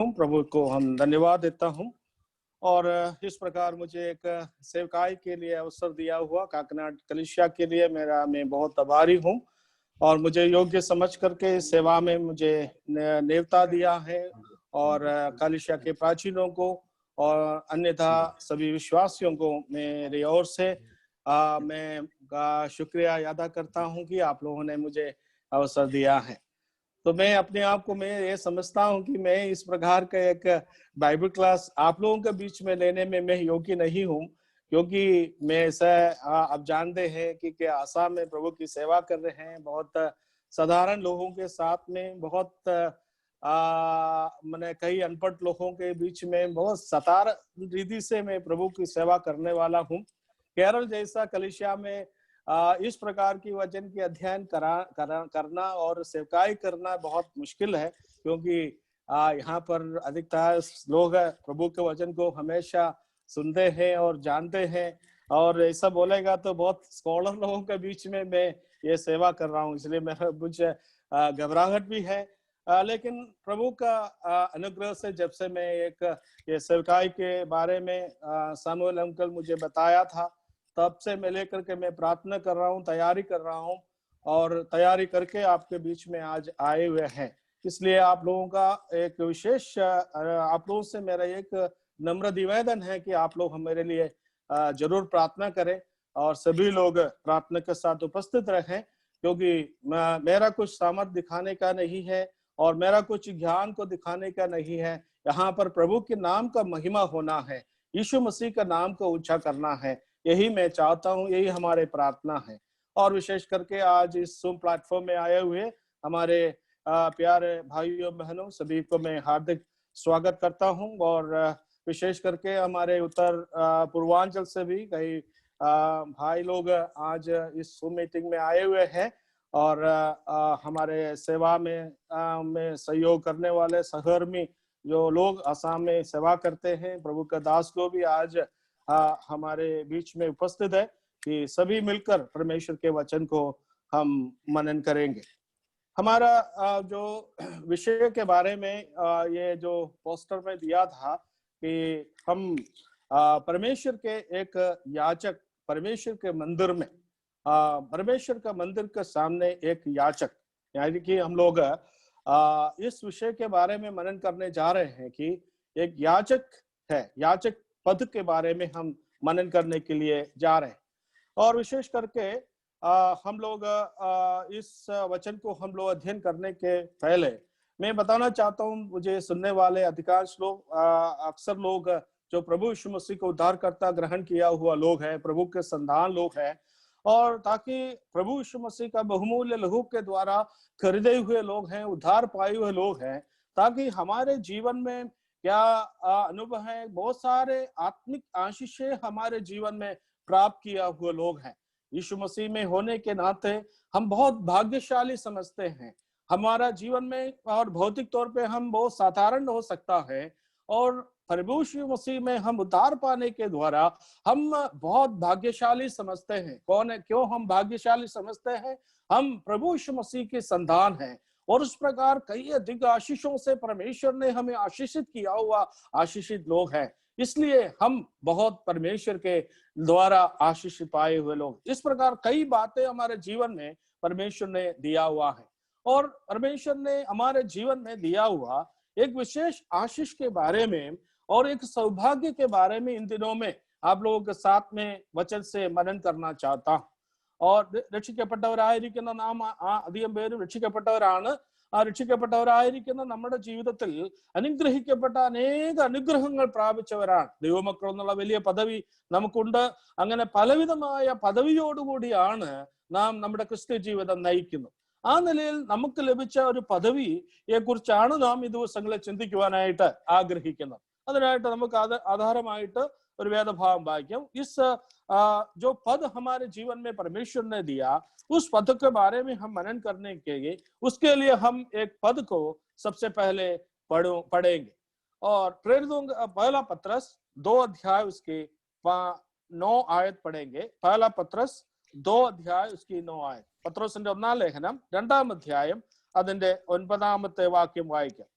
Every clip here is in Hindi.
प्रभु को हम धन्यवाद देता हूँ और इस प्रकार मुझे एक सेवकाई के लिए अवसर दिया हुआ काकनाड कलीसिया के लिए मैं बहुत आभारी हूँ और मुझे योग्य समझ करके इस सेवा में मुझे नेवता दिया है और कलीसिया के प्राचीनों को और अन्यथा सभी विश्वासियों को मेरी ओर से मैं शुक्रिया अदा करता हूँ कि आप लोगों ने मुझे अवसर दिया है। तो मैं अपने आप को मैं ये समझता हूँ कि मैं इस प्रकार का एक बाइबल क्लास आप लोगों के बीच में लेने में मैं योग्य नहीं हूँ, क्योंकि मैं ऐसा आप जानते हैं कि आसाम में प्रभु की सेवा कर रहे हैं, बहुत साधारण लोगों के साथ में, बहुत मैंने कई अनपढ़ लोगों के बीच में बहुत सतार रीति से मैं प्रभु की सेवा करने वाला हूँ। केरल जैसा कलीसिया में इस प्रकार की वचन की अध्ययन करना और सेवकाई करना बहुत मुश्किल है, क्योंकि यहाँ पर अधिकतर लोग प्रभु के वचन को हमेशा सुनते हैं और जानते हैं, और ऐसा बोलेगा तो बहुत स्कॉलर लोगों के बीच में मैं ये सेवा कर रहा हूँ, इसलिए मेरा मुझे घबराहट भी है। लेकिन प्रभु का अनुग्रह से जब से मैं ये सेवकाई के बारे में सामुएल अंकल मुझे बताया था, तब से मैं लेकर के मैं प्रार्थना कर रहा हूँ, तैयारी कर रहा हूँ और तैयारी करके आपके बीच में आज आए हुए हैं। इसलिए आप लोगों का एक विशेष आप लोगों से मेरा एक नम्र निवेदन है कि आप लोग मेरे लिए जरूर प्रार्थना करें और सभी लोग प्रार्थना के साथ उपस्थित रहें, क्योंकि मेरा कुछ सामर्थ दिखाने का नहीं है और मेरा कुछ ज्ञान को दिखाने का नहीं है। यहाँ पर प्रभु के नाम का महिमा होना है, यीशु मसीह का नाम को ऊंचा करना है, यही मैं चाहता हूँ, यही हमारे प्रार्थना है। और विशेष करके आज इस जूम प्लेटफॉर्म में आए हुए हमारे प्यारे भाइयों बहनों सभी को मैं हार्दिक स्वागत करता हूँ, और विशेष करके हमारे उत्तर पूर्वांचल से भी कई भाई लोग आज इस जूम मीटिंग में आए हुए हैं और हमारे सेवा में सहयोग करने वाले सहकर्मी जो लोग आसाम में सेवा करते हैं, प्रभु का दास को भी आज हमारे बीच में उपस्थित है कि सभी मिलकर परमेश्वर के वचन को हम मनन करेंगे। हमारा जो विषय के बारे में ये जो पोस्टर में दिया था कि हम परमेश्वर के एक याचक, परमेश्वर के मंदिर में, परमेश्वर का मंदिर के सामने एक याचक, यानी कि हम लोग इस विषय के बारे में मनन करने जा रहे हैं कि एक याचक है, याचक पद के बारे में हम मनन करने के लिए जा रहे हैं। और विशेष करके हम लोग इस वचन को हम लोग अध्ययन करने के पहले मैं बताना चाहता हूँ, मुझे सुनने वाले अधिकांश लोग अक्सर लोग जो प्रभु यीशु मसीह को उद्धारकर्ता ग्रहण किया हुआ लोग हैं, प्रभु के संतान लोग हैं, और ताकि प्रभु यीशु मसीह का बहुमूल्य लहू के द्वारा खरीदे हुए लोग हैं, उद्धार पाए हुए लोग हैं, ताकि हमारे जीवन में क्या अनुभव है, बहुत सारे आत्मिक आशीषें हमारे जीवन में प्राप्त किया हुए लोग हैं। यीशु मसीह में होने के नाते हम बहुत भाग्यशाली समझते हैं। हमारा जीवन में और भौतिक तौर पे हम बहुत साधारण हो सकता है, और प्रभु यीशु मसीह में हम उद्धार पाने के द्वारा हम बहुत भाग्यशाली समझते हैं। कौन है, क्यों हम भाग्यशाली समझते हैं? हम प्रभु यीशु मसीह के संतान हैं, और उस प्रकार कई अधिक आशीषों से परमेश्वर ने हमें आशीषित किया हुआ आशीषित लोग हैं। इसलिए हम बहुत परमेश्वर के द्वारा आशीषित पाए हुए लोग। इस प्रकार कई बातें हमारे जीवन में परमेश्वर ने दिया हुआ है, और परमेश्वर ने हमारे जीवन में दिया हुआ एक विशेष आशीष के बारे में और एक सौभाग्य के बारे में इन दिनों में आप लोगों के साथ में वचन से मनन करना चाहता हूं। और രക്ഷിക്കപ്പെട്ടവരായിരിക്കുന്ന നാം അധികം പേരും രക്ഷിക്കപ്പെട്ടവരാണ്. രക്ഷിക്കപ്പെട്ടവരായിരിക്കുന്ന നമ്മുടെ ജീവിതത്തിൽ അനുഗ്രഹിക്കപ്പെട്ട അനേക അനുഗ്രഹങ്ങൾ പ്രാപിച്ചവരാണ്. ദൈവമക്കൾ എന്നുള്ള വലിയ പദവി നമുക്കുണ്ട്. അങ്ങനെ പലവിധമായ പദവിയോടുകൂടിയാണ് നാം നമ്മുടെ ക്രിസ്ത്യ ജീവിതം നയിക്കുന്നത്. ആ നിലയിൽ നമുക്ക് ലഭിച്ച ഒരു പദവിയെ കുറിച്ചാണ് നാം ഈ ദിവസങ്ങളിൽ ചിന്തിക്കുവാനായിട്ട് ആഗ്രഹിക്കുന്നത്. അതിനായിട്ട് നമുക്ക് ആധാരമായിട്ട് और वेदभाव वाक्य इस जो पद हमारे जीवन में परमेश्वर ने दिया, उस पद के बारे में हम मनन करने के लिए उसके लिए हम एक पद को सबसे पहले पढ़ेंगे। और प्रेरितों पहला पत्रस 2 अध्याय उसके 9 आयत पढ़ेंगे। पहला पत्रस 2 अध्याय उसकी 9 आयत. പത്രോസിന്റെ 1-ാം ലേഖനം 2-ാം അധ്യായം അതിന്റെ 9-ാമത്തെ വാക്യം വായിക്കാം.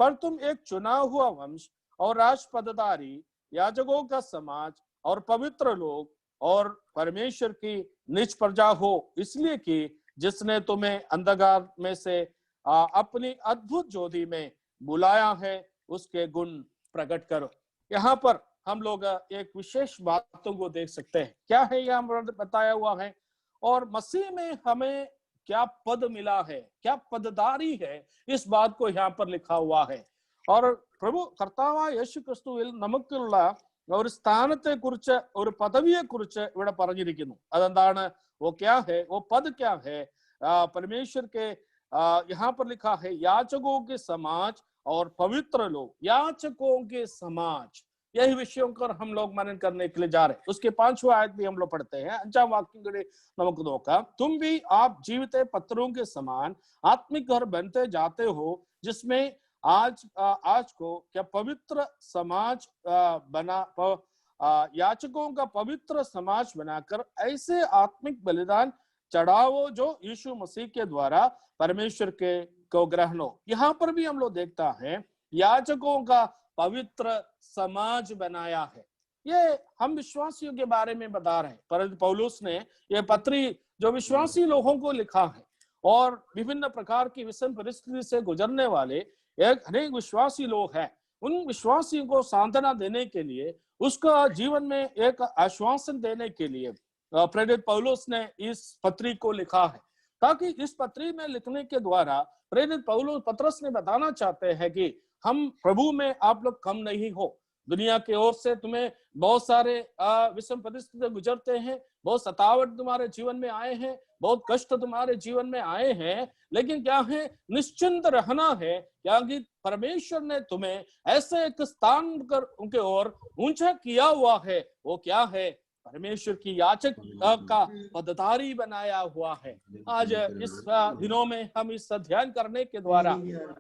पर तुम एक चुना हुआ वंश और राजपदधारी, याजकों का समाज और पवित्र लोग और परमेश्वर की निज प्रजा हो, इसलिए कि जिसने तुम्हें अंधकार में से अपनी अद्भुत ज्योति में बुलाया है, उसके गुण प्रकट करो। यहाँ पर हम लोग एक विशेष बातों को देख सकते हैं। क्या है यहाँ बताया हुआ है, और मसीह में हमें क्या पद मिला है, क्या पदधारी है, इस बात को यहाँ पर लिखा हुआ है। और പ്രഭു കർത്താവായ യേശു ക്രിസ്തുവിൽ നമുക്കുള്ള ഒരു സ്ഥാനത്തെ കുറിച്ച്, ഒരു പദവിയെ കുറിച്ച് ഇവിടെ പറഞ്ഞിരിക്കുന്നു. അതെന്താണ്? वो क्या है, वो पद क्या है? परमेश्वर के यहाँ पर लिखा है याचकों के समाज और पवित्र लोग। याचकों के समाज, यही विषयों पर हम लोग मनन करने के लिए जा रहे हैं। उसके 5वां आयत भी हम लोग पढ़ते हैं। 5वां वाक्य നമുക്ക് നോക്കാം. तुम भी आप जीवित पत्थरों के समान आत्मिक घर बनते जाते हो, जिसमें आज को क्या पवित्र समाज याचकों का पवित्र समाज बनाकर ऐसे आत्मिक बलिदान चढ़ाओ जो यीशु मसीह के द्वारा परमेश्वर के को ग्रहण हो। यहाँ पर भी हम लोग देखता है याचकों का पवित्र समाज बनाया है। ये हम विश्वासियों के बारे में बता रहे हैं। पर पौलुस ने ये पत्री जो विश्वासी लोगों को लिखा है, और विभिन्न प्रकार की विषम परिस्थिति से गुजरने वाले एक अनेक विश्वासी लोग हैं, उन विश्वासियों को सांत्वना देने के लिए, उसका जीवन में एक आश्वासन देने के लिए प्रेरित पौलुस ने इस पत्री को लिखा है, ताकि इस पत्री में लिखने के द्वारा प्रेरित पौलुस पत्रस ने बताना चाहते हैं कि हम प्रभु में आप लोग कम नहीं हो। दुनिया की ओर से तुम्हें बहुत सारे विषम परिस्थिति गुजरते हैं, बहुत सतावट तुम्हारे जीवन में आए हैं, बहुत कष्ट तुम्हारे जीवन में आए हैं, लेकिन क्या है, निश्चिंत रहना है, क्योंकि परमेश्वर ने तुम्हें ऐसे एक स्थान कर उनके ओर ऊंचा किया हुआ है। वो क्या है? परमेश्वर की याचक का पदधारी बनाया हुआ है। आज इस दिनों में हम इस अध्ययन करने के द्वारा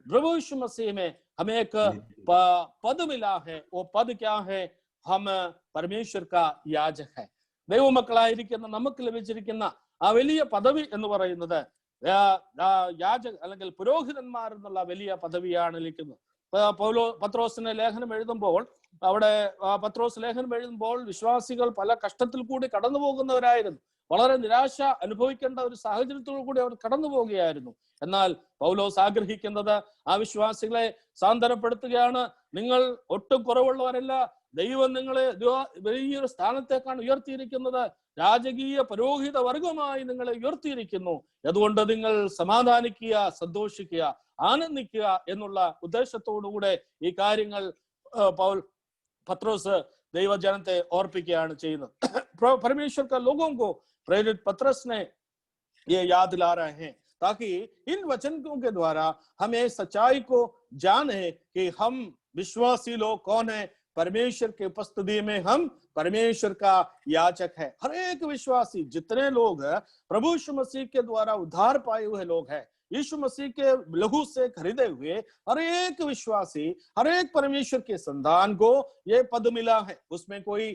प्रभु यीशु मसीह में हमें एक पद मिला है। वो पद क्या है? हम परमेश्वर का याजक है। ദൈവമക്കളായിരിക്കുന്ന നമുക്ക് ലഭിച്ചിരിക്കുന്ന ആ വലിയ പദവി എന്ന് പറയുന്നത് യാജക അല്ലെങ്കിൽ പുരോഹിതന്മാർ എന്നുള്ള വലിയ പദവിയാണ് ലഭിക്കുന്നത്. പത്രോസിന് ലേഖനം എഴുതുമ്പോൾ, അവിടെ പത്രോസ് ലേഖനം എഴുതുമ്പോൾ വിശ്വാസികൾ പല കഷ്ടത്തിൽ കൂടി കടന്നു പോകുന്നവരായിരുന്നു. വളരെ നിരാശ അനുഭവിക്കേണ്ട ഒരു സാഹചര്യത്തോടു കൂടി അവർ കടന്നു പോവുകയായിരുന്നു. എന്നാൽ പൗലോസ് ആഗ്രഹിക്കുന്നത് ആ വിശ്വാസികളെ സാന്ത്വനപ്പെടുത്തുകയാണ്. നിങ്ങൾ ഒട്ടും കുറവുള്ളവരല്ല, ദൈവം നിങ്ങളെ വലിയൊരു സ്ഥാനത്തേക്കാണ് ഉയർത്തിയിരിക്കുന്നത്, രാജകീയ പുരോഹിത വർഗമായി നിങ്ങളെ ഉയർത്തിയിരിക്കുന്നു. അതുകൊണ്ട് നിങ്ങൾ സമാധാനിക്കുക, സന്തോഷിക്കുക, ആനന്ദിക്കുക എന്നുള്ള ഉദ്ദേശത്തോടുകൂടെ ഈ കാര്യങ്ങൾ പത്രോസ് ദൈവജനത്തെ ഓർപ്പിക്കുകയാണ് ചെയ്യുന്നത്. परमेश्वर का लोगों को प्रेरित पत्रस ने ये याद ला रहे हैं, ताकि इन वचनों के द्वारा हमें सच्चाई को जाने कि हम विश्वासी लोग कौन है। परमेश्वर के उपस्थिति में हम परमेश्वर का याचक है। हर एक विश्वासी, जितने लोग प्रभु यीशु मसीह के द्वारा उद्धार पाए हुए लोग हैं, यीशु मसीह के लहू से खरीदे हुए हर एक विश्वासी, हर एक परमेश्वर के संतान को ये पद मिला है। उसमें कोई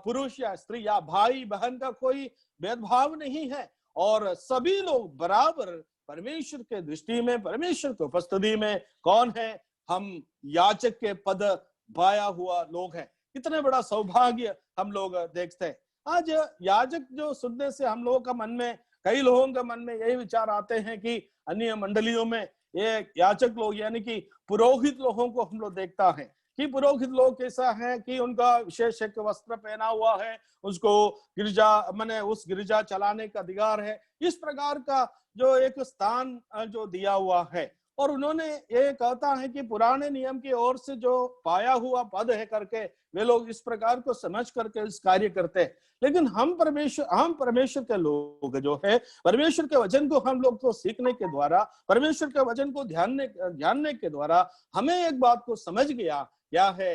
पुरुष या स्त्री या भाई बहन का कोई भेदभाव नहीं है, और सभी लोग बराबर परमेश्वर के दृष्टि में, परमेश्वर की उपस्थिति में कौन है? हम याचक के पद पाया हुआ लोग हैं। कितने बड़ा सौभाग्य हम लोग देखते हैं। आज याजक जो सुनने से हम लोगों का मन में, कई लोगों के मन में यही विचार आते हैं कि अन्य मंडलियों में ये याचक लोग यानी कि पुरोहित लोगों को हम लोग देखता है कि पुरोहित लोग कैसा है कि उनका विशेष एक वस्त्र पहना हुआ है, उसको गिरजा माने उस गिरजा चलाने का अधिकार है। इस प्रकार का जो एक स्थान जो दिया हुआ है, और उन्होंने ये कहता है कि पुराने नियम की ओर से जो पाया हुआ पद है करके वे लोग इस प्रकार को समझ करके इस कार्य करते हैं। लेकिन हम परमेश्वर के लोग जो है, परमेश्वर के वचन को हम लोग को सीखने के द्वारा, परमेश्वर के वचन को जानने के द्वारा हमें एक बात को समझ गया, क्या है?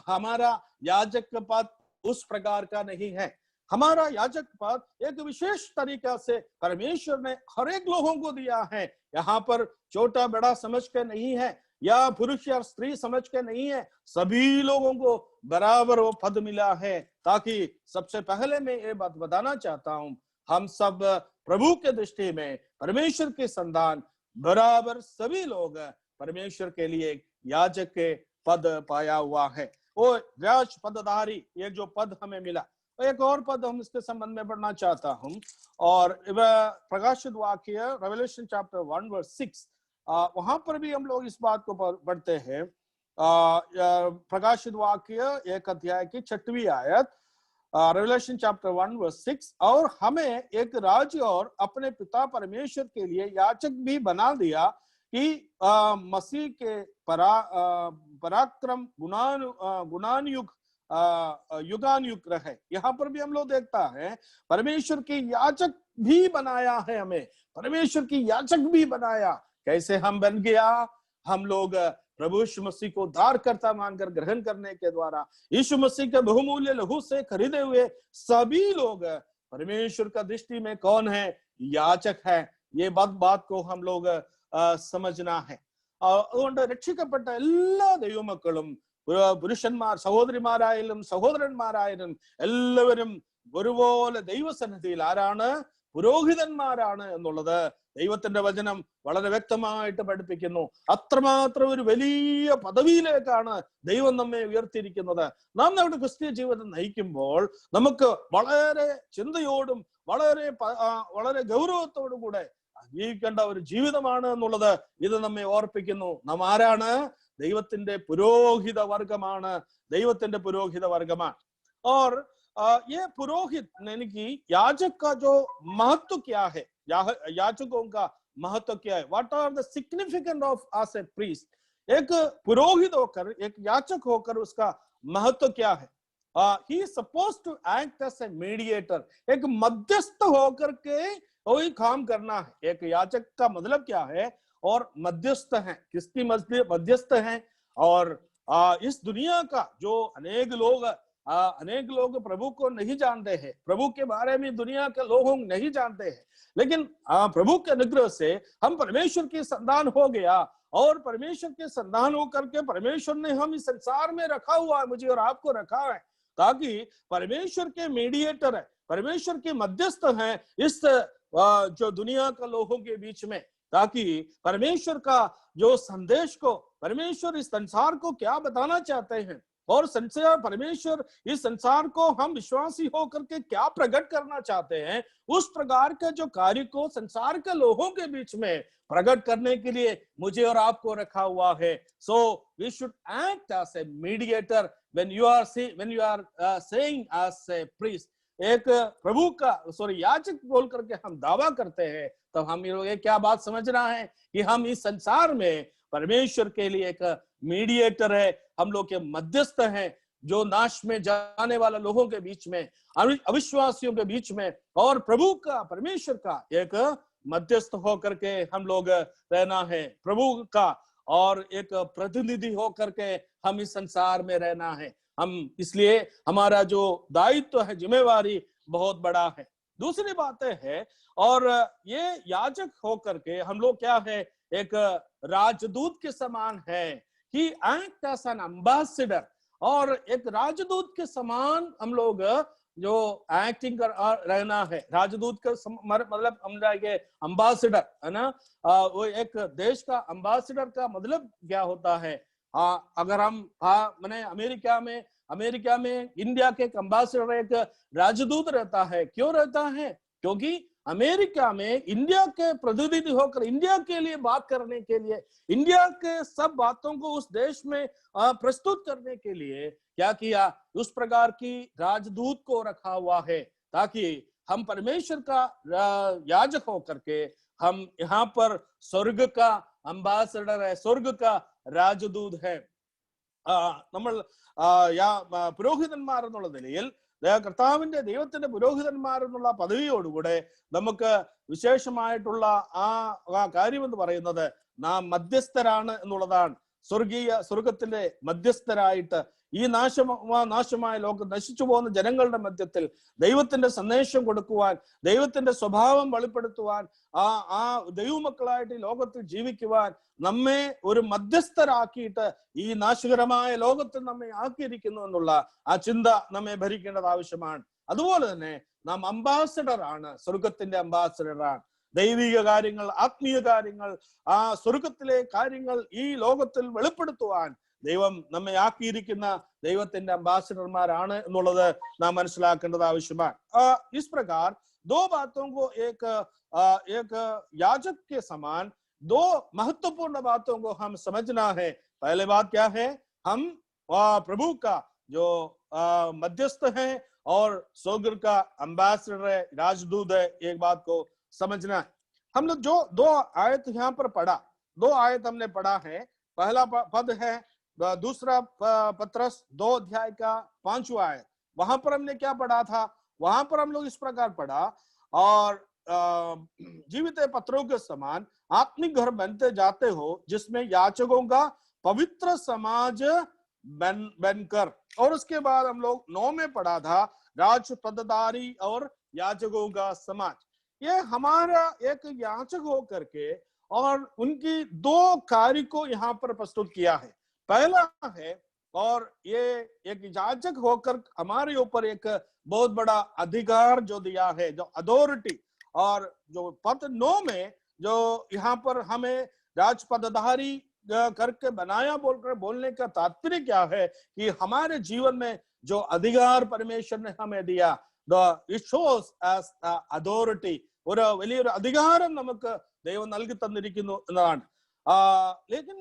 हमारा याजक पद उस प्रकार का नहीं है। हमारा याजक पद एक विशेष तरीका से परमेश्वर ने हर एक लोगों को दिया है। यहाँ पर छोटा बड़ा समझ के नहीं है, या पुरुष या स्त्री समझ के नहीं है, सभी लोगों को बराबर वो पद मिला है। ताकि सबसे पहले मैं ये बात बताना चाहता हूं, हम सब प्रभु के दृष्टि में परमेश्वर के संतान बराबर सभी लोग परमेश्वर के लिए याजक के पद पाया हुआ है। वो राज पदधारी, ये जो पद हमें मिला। एक और पद हम इसके संबंध में पढ़ना चाहता हूँ, और प्रकाशित वाक्य रेवलेशन चैप्टर 1 वर्स 6, वहां पर भी हम लोग इस बात को पढ़ते हैं। प्रकाशित वाक्य 1 अध्याय की 6वीं आयत, रेवलेशन चैप्टर 1 वर्स 6, और हमें एक राज्य और अपने पिता परमेश्वर के लिए याजक भी बना दिया कि मसीह के पराक्रम गुणानुयुग युगानुयुग रहे। यहाँ पर भी हम लोग देखता है परमेश्वर की याजक भी बनाया है, हमें परमेश्वर की याजक भी बनाया। कैसे हम बन गया? हम लोग प्रभु यीशु मसीह को उद्धारकर्ता मानकर ग्रहण करने के द्वारा, यीशु मसीह के बहुमूल्य लहू से खरीदे हुए सभी लोग परमेश्वर का दृष्टि में कौन है? याचक है। ये बात को हम लोग समझना है। അതുകൊണ്ട് രക്ഷിക്കപ്പെട്ട എല്ലാ ദൈവമക്കളും, പുരുഷന്മാർ സഹോദരിമാരായാലും സഹോദരന്മാരായാലും എല്ലാവരും ഒരുപോലെ ദൈവസന്നിധിയിൽ ആരാണ്? പുരോഹിതന്മാരാണ് എന്നുള്ളത് ദൈവത്തിന്റെ വചനം വളരെ വ്യക്തമായിട്ട് പഠിപ്പിക്കുന്നു. അത്രമാത്രം ഒരു വലിയ പദവിയിലേക്കാണ് ദൈവം നമ്മെ ഉയർത്തിയിരിക്കുന്നത്. നാം നമ്മുടെ ക്രിസ്തീയ ജീവിതം നയിക്കുമ്പോൾ നമുക്ക് വളരെ ചിന്തയോടും വളരെ ഗൗരവത്തോടും കൂടെ ജീവിക്കേണ്ട ഒരു ജീവിതമാണ് എന്നുള്ളത് ഇത് നമ്മെ ഓർപ്പിക്കുന്നു. നാം ആരാണ്? ദൈവത്തിന്റെ പുരോഹിത വർഗമാണ്, ദൈവത്തിന്റെ പുരോഹിത വർഗമാണ്. और ये पुरोहित यानी कि याजक का जो महत्व क्या है, याजकों का महत्व क्या है? What are the significance of us a priest? एक पुरोहित होकर, एक याजक होकर उसका महत्व क्या है? He is supposed to act as a mediator, एक मध्यस्थ होकर के वही काम करना है। एक याजक का मतलब क्या है? और मध्यस्थ है। किसकी मध्यस्थ है? और इस दुनिया का जो अनेक लोग प्रभु को नहीं जानते हैं, प्रभु के बारे में दुनिया के लोग नहीं जानते हैं, लेकिन प्रभु के अनुग्रह से हम परमेश्वर की संतान हो गया, और परमेश्वर के संतान होकर के परमेश्वर ने हम इस संसार में रखा हुआ है, मुझे और आपको रखा है, ताकि परमेश्वर के मीडिएटर है, परमेश्वर के मध्यस्थ हैं इस जो दुनिया का लोगों के बीच में, ताकि परमेश्वर का जो संदेश को, परमेश्वर इस संसार को क्या बताना चाहते हैं, और परमेश्वर इस संसार को हम विश्वासी होकर के क्या प्रकट करना चाहते हैं, उस प्रकार के जो कार्य को संसार के लोगों के बीच में प्रकट करने के लिए मुझे और आपको रखा हुआ है. So we should act as a mediator when you are saying as a priest. एक प्रभु का याजक बोल करके हम दावा करते हैं, तब हम ये क्या बात समझना है कि हम इस संसार में परमेश्वर के लिए एक मीडिएटर है, हम लोग के मध्यस्थ हैं, जो नाश में जाने वाले लोगों के बीच में, अविश्वासियों के बीच में, और प्रभु का, परमेश्वर का एक मध्यस्थ होकर के हम लोग रहना है, प्रभु का और एक प्रतिनिधि होकर के हम इस संसार में रहना है. हम इसलिए हमारा जो दायित्व है, जिम्मेवारी बहुत बड़ा है. दूसरी बातें है, और ये याजक होकर के हम लोग क्या है, एक राजदूत के समान है. ही एक्ट एज एन एम्बेसडर, और एक राजदूत के समान हम लोग जो एक्टिंग कर रहना है. राजदूत का मतलब हम जाएंगे एम्बेसडर है ना. वो एक देश का एम्बेसडर का मतलब क्या होता है? अगर हम मैंने अमेरिका में इंडिया के एम्बेसडर एक राजदूत रहता है. क्यों रहता है? क्योंकि अमेरिका में इंडिया के प्रतिनिधि होकर इंडिया के लिए बात करने के लिए, इंडिया के सब बातों को उस देश में प्रस्तुत करने के लिए क्या किया, उस प्रकार की राजदूत को रखा हुआ है, ताकि हम परमेश्वर का याजक होकर के हम यहाँ पर स्वर्ग का एम्बेसडर है, स्वर्ग का राजदूत है. നമ്മൾ പുരോഹിതന്മാർ എന്നുള്ള നിലയിൽ കർത്താവിന്റെ ദൈവത്തിന്റെ പുരോഹിതന്മാർ എന്നുള്ള പദവിയോടുകൂടെ നമുക്ക് വിശേഷമായിട്ടുള്ള ആ കാര്യം എന്ന് പറയുന്നത് നാം മധ്യസ്ഥരാണ് എന്നുള്ളതാണ്. സ്വർഗത്തിന്റെ മധ്യസ്ഥരായിട്ട് ഈ നാശമായ ലോകം, നശിച്ചു പോകുന്ന ജനങ്ങളുടെ മധ്യത്തിൽ ദൈവത്തിന്റെ സന്ദേശം കൊടുക്കുവാൻ, ദൈവത്തിന്റെ സ്വഭാവം വെളിപ്പെടുത്തുവാൻ, ആ ദൈവമക്കളായിട്ട് ഈ ലോകത്തിൽ ജീവിക്കുവാൻ നമ്മെ ഒരു മധ്യസ്ഥരാക്കിയിട്ട് ഈ നാശകരമായ ലോകത്തിൽ നമ്മെ ആക്കിയിരിക്കുന്നു എന്നുള്ള ആ ചിന്ത നമ്മെ ഭരിക്കേണ്ടത് ആവശ്യമാണ്. അതുപോലെ തന്നെ നാം അംബാസഡർ ആണ്, സ്വർഗത്തിന്റെ അംബാസഡർ ആണ്. ദൈവിക കാര്യങ്ങൾ, ആത്മീയ കാര്യങ്ങൾ, സ്വർഗത്തിലെ കാര്യങ്ങൾ ഈ ലോകത്തിൽ വെളിപ്പെടുത്തുവാൻ ദൈവം നമ്മെ ആക്കിയിരിക്കുന്ന ദൈവത്തിന്റെ അംബാസിഡർമാരാണ് എന്നുള്ളത് നാം മനസ്സിലാക്കേണ്ടത് ആവശ്യമാണ്. इस प्रकार दो बातों को एक याजक के समान दो महत्वपूर्ण बातों को हम समझना है। पहले बात क्या है? हम प्रभु का जो मध्यस्थ है और स्वर्ग का एम्बेसडर है, राजदूत है, एक बात को समझना है। हम लोग जो दो आयत यहाँ पर पढ़ा, दो आयत हमने पढ़ा है। पहला पद है दूसरा पत्रस 2 अध्याय का 5वां आयत। वहां पर हमने क्या पढ़ा था? वहां पर हम लोग इस प्रकार पढ़ा, और जीवित पत्रों के समान आत्मिक घर बनते जाते हो जिसमें याचकों का पवित्र समाज बनकर, और उसके बाद हम लोग 9 में पढ़ा था राज पदधारी और याचकों का समाज। ये हमारा एक याचक होकर के और उनकी दो कार्य को यहाँ पर प्रस्तुत किया है। पहला है, और ये एक याजक होकर हमारे ऊपर एक बहुत बड़ा अधिकार जो दिया है, जो अथॉरिटी, और जो पद 9 में जो यहाँ पर हमें राजपदधारी करके बनाया बोलकर बोलने का तात्पर्य क्या है कि हमारे जीवन में जो अधिकार परमेश्वर ने हमें दिया, it shows as authority, ഒരു വലിയൊരു അധികാരം നമുക്ക് ദൈവം നൽകി തന്നിരിക്കുന്നു എന്നതാണ്. लेकिन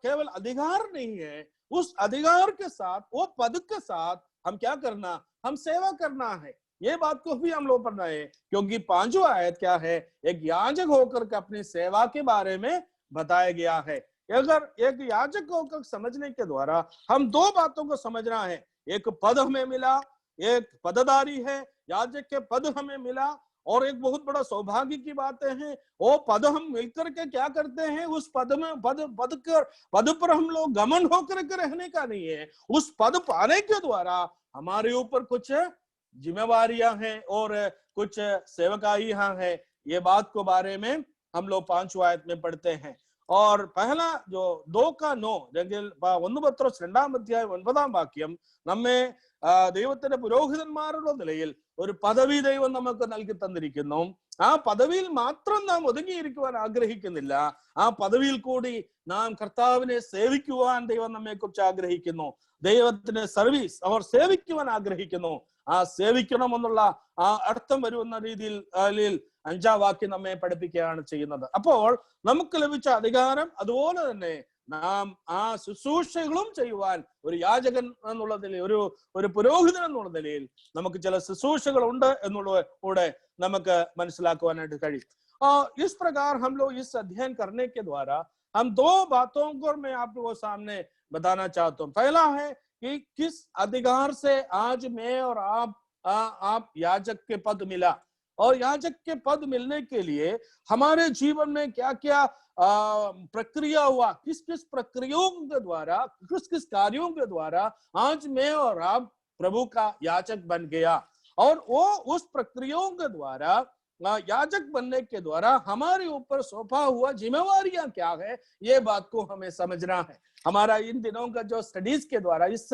केवल अधिकार नहीं है, उस अधिकार के साथ, वो पद के साथ हम क्या करना? हम सेवा करना है। ये बात को भी हम लोग पढ़ना है, क्योंकि 5वां आयत क्या है? एक याजक होकर के अपनी सेवा के बारे में बताया गया है। अगर एक याजक होकर समझने के द्वारा हम दो बातों को समझना है। एक पद हमें मिला, एक पदधारी है, याजक के पद हमें मिला, और एक बहुत बड़ा सौभाग्य की बातें हैं, वो पद हम मिलकर के क्या करते हैं? उस पद में पद पर हम लोग गमन होकर के रहने का नहीं है। उस पद पाने के द्वारा हमारे ऊपर कुछ जिम्मेवारियां हैं और कुछ सेवकाई यहाँ है। ये बात को बारे में हम लोग 5वां आयत में पढ़ते हैं। और पहला जो 2 का 9 1 പത്രോസ് 2-ാം അധ്യായം 9-ാം വാക്യം നമ്മെ ദൈവത്തിന്റെ പുരോഹിതന്മാരുടെ നിലയിൽ ഒരു പദവി ദൈവം നമുക്ക് നൽകി തന്നിരിക്കുന്നു. ആ പദവിയിൽ മാത്രം നാം ഒതുങ്ങിയിരിക്കുവാൻ ആഗ്രഹിക്കുന്നില്ല, ആ പദവിയിൽ കൂടി നാം കർത്താവിനെ സേവിക്കുവാൻ ദൈവം നമ്മെ കുറിച്ച് ആഗ്രഹിക്കുന്നു. ദൈവത്തിന് സർവീസ് അവർ സേവിക്കുവാൻ ആഗ്രഹിക്കുന്നു. ആ സേവിക്കണം എന്നുള്ള ആ അർത്ഥം വരുന്ന രീതിയിൽ 5-ാം വാക്യം നമ്മെ പഠിപ്പിക്കുകയാണ് ചെയ്യുന്നത്. അപ്പോൾ നമുക്ക് ലഭിച്ച അധികാരം, അതുപോലെ തന്നെ നാം ആ ശുശ്രൂഷകളും ചെയ്യുവാൻ ഒരു യാചകൻ എന്നുള്ള നിലയിൽ, ഒരു പുരോഹിതൻ എന്നുള്ള നിലയിൽ നമുക്ക് ചില ശുശ്രൂഷകൾ ഉണ്ട് എന്നുള്ളത് കൂടെ നമുക്ക് മനസ്സിലാക്കുവാനായിട്ട് കഴിയും. इस प्रकार हम लोग इस अध्ययन करने के द्वारा हम दो बातों को मैं आप लोगों के सामने बताना चाहता हूँ। पहला है कि किस अधिकार से आज मैं और आप याजक के पद मिला, और याजक के पद मिलने के लिए हमारे जीवन में क्या क्या प्रक्रिया हुआ, किस किस प्रक्रियाओं के द्वारा, किस किस कार्यों के द्वारा आज मैं और आप प्रभु का याजक बन गया, और वो उस प्रक्रियाओं के द्वारा याजक बनने के द्वारा हमारे ऊपर सौंपा हुआ जिम्मेवारियां क्या है, ये बात को हमें समझना है। हमारा इन दिनों का जो स्टडीज के द्वारा, इस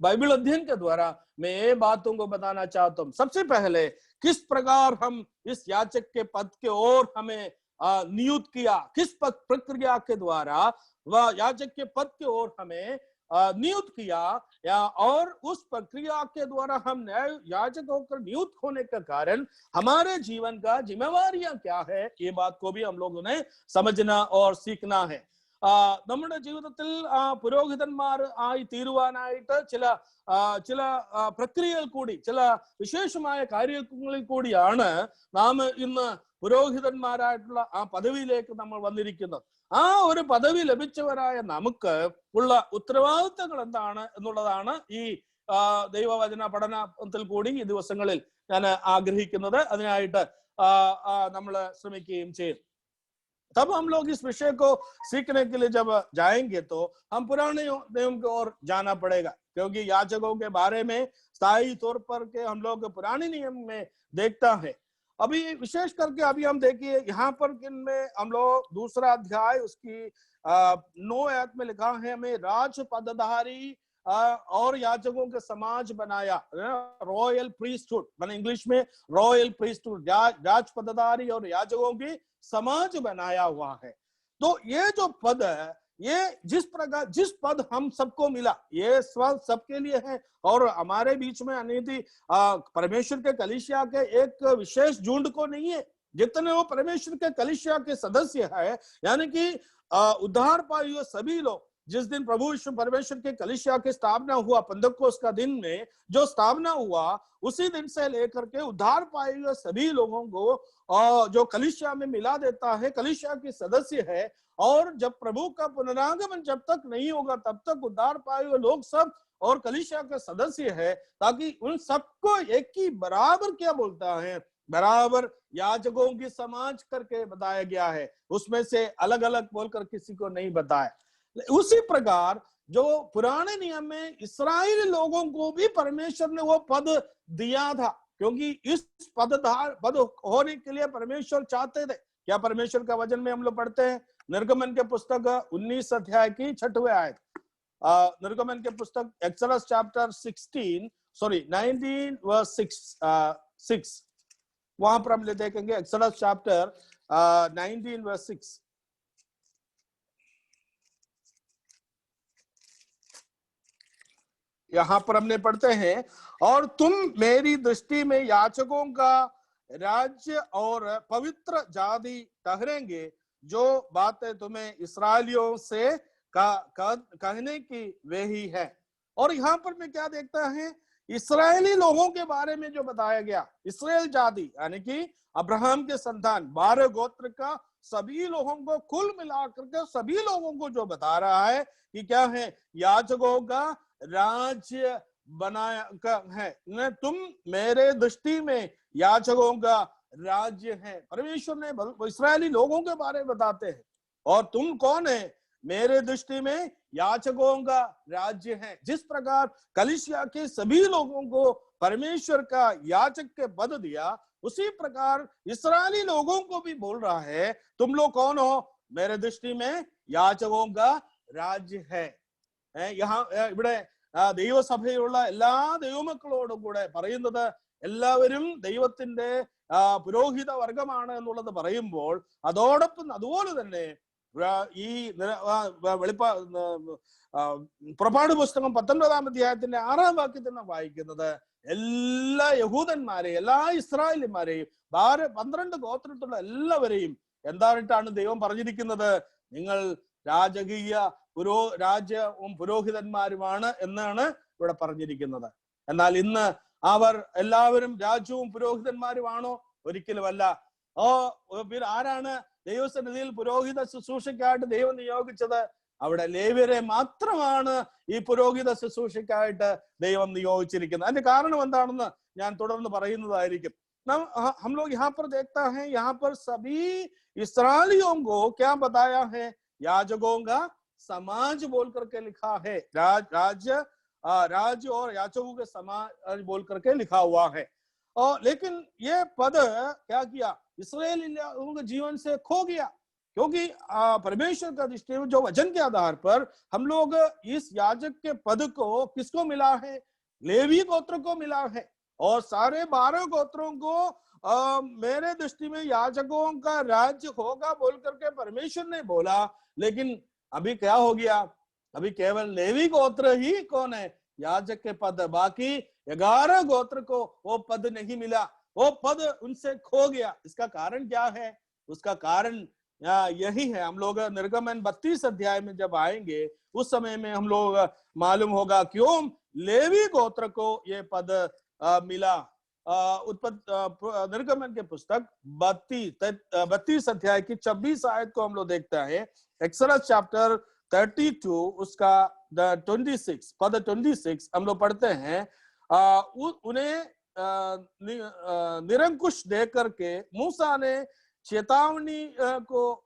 बाइबल अध्ययन के द्वारा मैं ये बातों को बताना चाहता हूँ। सबसे पहले किस प्रकार हम इस याजक के पद के ओर हमें नियुक्त किया, किस प्रक्रिया के द्वारा वह याजक के पद के ओर हमें नियुक्त किया, या और उस प्रक्रिया के द्वारा हम याजक होकर नियुक्त होने का कारण हमारे जीवन का जिम्मेवारियां क्या है, ये बात को भी हम लोगों ने समझना और सीखना है। നമ്മുടെ ജീവിതത്തിൽ പുരോഹിതന്മാർ ആയി തീരുവാനായിട്ട് ചില പ്രക്രിയകൾ കൂടി, ചില വിശേഷമായ കാര്യങ്ങളിൽ കൂടിയാണ് നാം ഇന്ന് പുരോഹിതന്മാരായിട്ടുള്ള ആ പദവിയിലേക്ക് നമ്മൾ വന്നിരിക്കുന്നത്. ആ ഒരു പദവി ലഭിച്ചവരായ നമുക്ക് ഉള്ള ഉത്തരവാദിത്തങ്ങൾ എന്താണ് എന്നുള്ളതാണ് ഈ ദൈവവചന പഠനത്തിൽ കൂടി ഈ ദിവസങ്ങളിൽ ഞാൻ ആഗ്രഹിക്കുന്നത്. അതിനായിട്ട് നമ്മൾ ശ്രമിക്കുകയും ചെയ്യും. तब हम लोग इस विषय को सीखने के लिए जब जाएंगे तो हम पुराने नियम की ओर जाना पड़ेगा, क्योंकि याजकों के बारे में स्थायी तौर पर के हम लोग पुराने नियम में देखता है। अभी विशेष करके अभी हम देखिए यहाँ पर में हम लोग 2रा अध्याय उसकी 9 आयत में लिखा है, हमें राज पदधारी और याजकों के समाज बनाया, रॉयल प्रीस्टहुड, मैंने इंग्लिश में रॉयल प्रीस्टहुड, राजपदधारी और याजकों की समाज बनाया हुआ है। तो ये जो पद है, ये जिस पद हम सबको मिला, ये सबके लिए है। और हमारे बीच में अनिति परमेश्वर के कलीसिया के एक विशेष झुंड को नहीं है, जितने वो परमेश्वर के कलीसिया के सदस्य है, यानी कि उद्धार पाए हुए सभी लोग, जिस दिन प्रभु यीशु परमेश्वर के कलीसिया की स्थापना हुआ, पंदकोस का दिन में जो स्थापना हुआ, उसी दिन से लेकर के उद्धार पाए हुए सभी लोगों को जो कलीसिया में मिला देता है, कलीसिया के सदस्य है। और जब प्रभु का पुनरागमन जब तक नहीं होगा, तब तक उद्धार पाए हुए लोग सब और कलीसिया के सदस्य है, ताकि उन सबको एक ही बराबर क्या बोलता है, बराबर याजकों की समाज करके बताया गया है। उसमें से अलग अलग बोलकर किसी को नहीं बताया। उसी प्रकार जो पुराने नियम में इस्राएली लोगों को भी परमेश्वर ने वो पद दिया था, क्योंकि इस पद होने के लिए परमेश्वर चाहते थे। क्या परमेश्वर का वचन में हम लोग पढ़ते हैं, निर्गमन के पुस्तक 19 अध्याय की 6वीं आयत, निर्गमन के पुस्तक एक्सोडस चैप्टर 19 वर्स 6, वहां पर हम ले देखेंगे एक्सोडस चैप्टर 19 वर्स 6। यहां पर हमने पढ़ते हैं, और तुम मेरी दृष्टि में याजकों का राज्य और पवित्र जाति ठहरेंगे, जो बातें तुम्हें इस्राएलियों से कहने की वे ही है। और यहाँ पर मैं क्या देखता है, इस्राएली लोगों के बारे में जो बताया गया, इस्राएल जाति यानी कि अब्राहम के संतान 12 गोत्र का सभी लोगों को कुल मिलाकर के सभी लोगों को जो बता रहा है कि क्या है, याजकों का राज्य बनाया है। तुम मेरे दृष्टि में याजकों का राज्य है। परमेश्वर ने इस्राएली लोगों के बारे में बताते हैं, और तुम कौन है, मेरे दृष्टि में याजकों का राज्य है। जिस प्रकार कलीसिया के सभी लोगों को परमेश्वर का याजक के पद दिया, उसी प्रकार इस्राएली लोगों को भी बोल रहा है, तुम लोग कौन हो, मेरे दृष्टि में याजकों का राज्य है। यहाँ ഇവിടെ ദൈവസഭയിലുള്ള എല്ലാ ദൈവമക്കളോടും കൂടെ പറയുന്നത്, എല്ലാവരും ദൈവത്തിന്റെ പുരോഹിത വർഗമാണ് എന്നുള്ളത് പറയുമ്പോൾ, അതോടൊപ്പം അതുപോലെ തന്നെ ഈ പുറപ്പാട് പുസ്തകം 19-ാം അധ്യായത്തിന്റെ 6-ാം വാക്യത്തിൽ നാം വായിക്കുന്നത്, എല്ലാ യഹൂദന്മാരെയും എല്ലാ ഇസ്രായേലിന്മാരെയും 12 ഗോത്രത്തിലുള്ള എല്ലാവരെയും എന്തായിട്ടാണ് ദൈവം പറഞ്ഞിരിക്കുന്നത്, നിങ്ങൾ രാജകീയ രാജ്യവും പുരോഹിതന്മാരുമാണ് എന്നാണ് ഇവിടെ പറഞ്ഞിരിക്കുന്നത്. എന്നാൽ ഇന്ന് അവർ എല്ലാവരും രാജ്യവും പുരോഹിതന്മാരുമാണോ? ഒരിക്കലുമല്ല. പിന്നെ ആരാണ് ദൈവസന്നിധിയിൽ പുരോഹിത ശുശ്രൂഷയ്ക്കായിട്ട് ദൈവം നിയോഗിച്ചത്? അവിടെ ലേവ്യരെ മാത്രമാണ് ഈ പുരോഹിത ശുശ്രൂഷയ്ക്കായിട്ട് ദൈവം നിയോഗിച്ചിരിക്കുന്നത്. അതിന്റെ കാരണം എന്താണെന്ന് ഞാൻ തുടർന്ന് പറയുന്നതായിരിക്കും. हम लोग यहाँ पर देखता है, यहाँ पर सभी इस्राएलियों को क्या बताया है, याजकों का समाज बोल करके लिखा है। राज्य और याजकों के समाज बोल करके लिखा हुआ है। और लेकिन ये पद क्या किया, इस्राएली लोगों के जीवन से खो गया, क्योंकि परमेश्वर का दृष्टि में जो वचन के आधार पर हम लोग इस याजक के पद को किसको मिला है, लेवी गोत्र को मिला है। और सारे 12 गोत्रों को मेरे दृष्टि में याजकों का राज्य होगा बोल करके परमेश्वर ने बोला। लेकिन अभी क्या हो गया, अभी केवल लेवी गोत्र ही कौन है, याजक के पद, बाकी 11 गोत्र को वो पद नहीं मिला, वो पद उनसे खो गया। इसका कारण क्या है? उसका कारण यही है। हम लोग निर्गमन 32 अध्याय में जब आएंगे, उस समय में हम लोग मालूम होगा क्यों लेवी गोत्र को ये पद मिला। निर्गमन के पुस्तक 32 अध्याय की 26 आयत को हम लोग देखते हैं। एक्सोडस चैप्टर 32 उसका 26 पद 26 हम लोग पढ़ते हैं। उन्हें निरंकुश दे करके मूसा ने चेतावनी को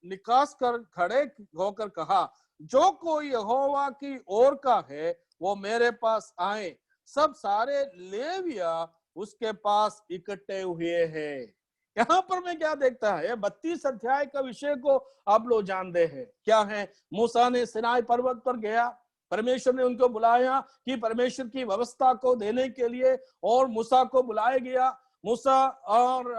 निकास कर खड़े होकर कहा, जो कोई यहोवा की ओर का है वो मेरे पास आए। सब सारे लेविया उसके पास इकट्ठे हुए हैं। यहाँ पर मैं क्या देखता है, 32 अध्याय का विषय को आप लोग जानते हैं क्या है। मूसा ने सिनाई पर्वत पर गया परमेश्वर ने उनको बुलाया कि परमेश्वर की व्यवस्था को देने के लिए, और मूसा को बुलाया गया। मूसा और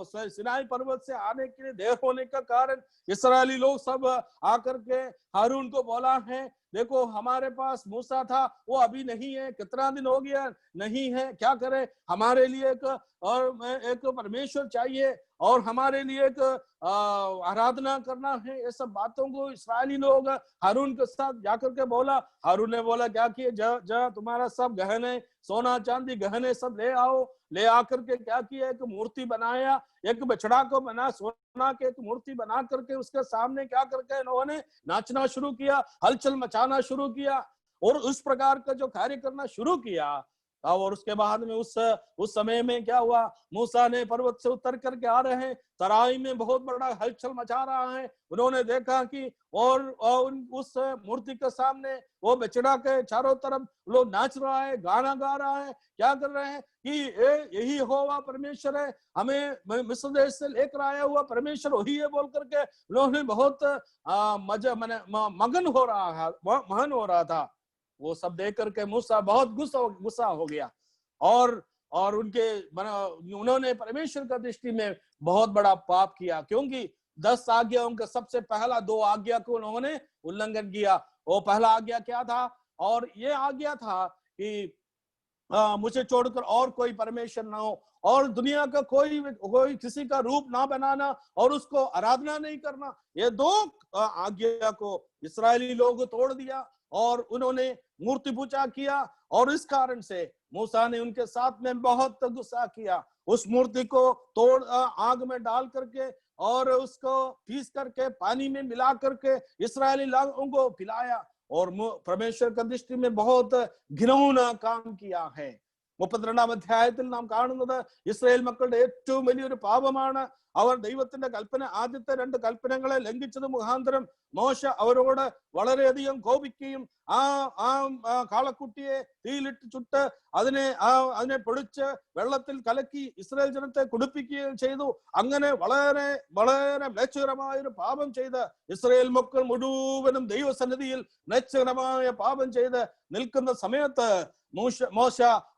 सिनाई पर्वत से आने के लिए देर होने का कारण इस्राएली लोग सब आकर के हारून को बोला है, देखो हमारे पास मूसा था, वो अभी नहीं है, कितना दिन हो गया नहीं है, क्या करे, हमारे लिए एक परमेश्वर चाहिए और हमारे लिए एक आराधना करना है। ये सब बातों को इस्राएली लोग हारून के साथ जाकर के बोला। हारून ने बोला क्या किए, जा तुम्हारा सब गहने, सोना चांदी गहने सब ले आओ। ले आकर के क्या किया, एक मूर्ति बनाया, एक बछड़ा को बना, सोना के एक मूर्ति बना करके उसके सामने क्या करके इन्होंने नाचना शुरू किया, हलचल मचाना शुरू किया, और उस प्रकार का जो कार्य करना शुरू किया। और उसके बाद में उस समय में क्या हुआ, मूसा ने पर्वत से उतर करके आ रहे हैं, तराई में बहुत बड़ा हलचल मचा रहा है। उन्होंने देखा कि और उस मूर्ति के सामने वो बछड़ा के चारों तरफ लोग नाच रहा है, गाना गा रहा है, क्या कर रहे हैं कि यही होगा परमेश्वर है, हमें मिस्र देश से लेकर आया हुआ परमेश्वर वही है बोल करके उन्होंने बहुत मगन हो रहा है, महन हो रहा था। वो सब देख करके मूसा बहुत गुस्सा हो गया, और उन्होंने परमेश्वर का दृष्टि में बहुत बड़ा पाप किया, क्योंकि 10 आज्ञाओं का सबसे पहला 2 आज्ञा को उन्होंने उल्लंघन किया। वो पहला आज्ञा क्या था, और ये आज्ञा था कि मुझे छोड़कर और कोई परमेश्वर ना हो, और दुनिया का कोई किसी का रूप ना बनाना, और उसको आराधना नहीं करना। ये 2 आज्ञा को इस्राएली लोग तोड़ दिया और उन्होंने मूर्ति पूजा किया, और इस कारण से मूसा ने उनके साथ में बहुत गुस्सा किया। उस मूर्ति को तोड़ आग में डाल करके और उसको पीस करके पानी में मिला करके इस्राएली लोगों को पिलाया, और परमेश्वर का दृष्टि में बहुत घिनौना काम किया है। 32 അധ്യായത്തിൽ നാം കാണുന്നത് ഇസ്രായേൽ മക്കളുടെ ഏറ്റവും വലിയൊരു പാപമാണ്. അവർ ദൈവത്തിന്റെ കൽപ്പന, ആദ്യത്തെ 2 കൽപ്പനകളെ ലംഘിച്ചത് മുഖാന്തരം മോശ അവരോട് വളരെയധികം കോപിക്കുകയും കാളക്കുട്ടിയെ തീയിലിട്ട് ചുട്ട് അതിനെ പൊടിച്ച് വെള്ളത്തിൽ കലക്കി ഇസ്രായേൽ ജനത്തെ കുടിപ്പിക്കുകയും ചെയ്തു. അങ്ങനെ വളരെ വളരെ മ്ലേച്ഛകരമായ ഒരു പാപം ചെയ്ത് ഇസ്രായേൽ മക്കൾ മുഴുവനും ദൈവസന്നിധിയിൽ മ്ലേച്ഛകരമായ പാപം ചെയ്ത് നിൽക്കുന്ന സമയത്ത് മോശ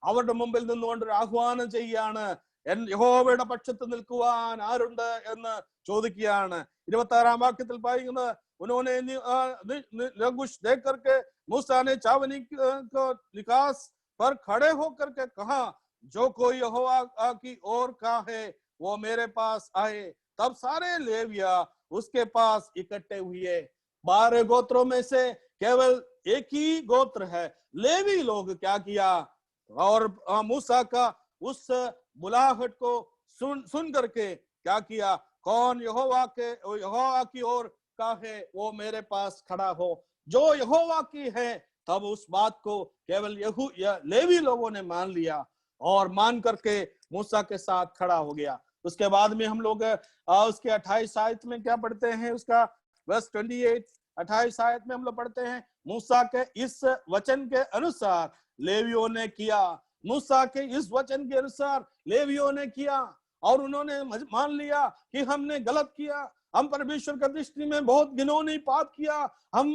അവരുടെ മുമ്പിൽ നിന്നുകൊണ്ട് ഒരു ആഹ്വാനം ചെയ്യുകയാണ്, യഹോവയുടെ പക്ഷത്ത് നിൽക്കുവാൻ ആരുണ്ട് എന്ന് ചോദിക്കുകയാണ്. 26 വാക്യത്തിൽ പറയുന്നത്, उन्होंने लघुश देख करके मूसा ने चावनी को निकास पर खड़े होकर के कहा, जो कोई यहोवा की ओर का है वो मेरे पास आए। तब सारे लेविया उसके पास इकट्ठे हुए। 12 गोत्रों में से केवल एक ही गोत्र है लेवी लोग क्या किया, और मूसा का उस बुलाहट को सुन करके क्या किया, कौन यहोवा की ओर का है वो मेरे पास खड़ा हो। जो यहोवा की है, तब उस बात को केवल लेवी लोगों ने मान लिया और मान करके मूसा के साथ खड़ा हो गया। उसके बाद में हम लोग उसके 28 आयत में क्या पढ़ते हैं, उसका वर्स 28 28 आयत में हम लोग पढ़ते हैं, मूसा के इस वचन के अनुसार लेवियों ने किया। मूसा के इस वचन के अनुसार लेवियों ने किया, और उन्होंने मान लिया कि हमने गलत किया, हम परमेश्वर का दृष्टि में बहुत घिनौनी पाप किया, हम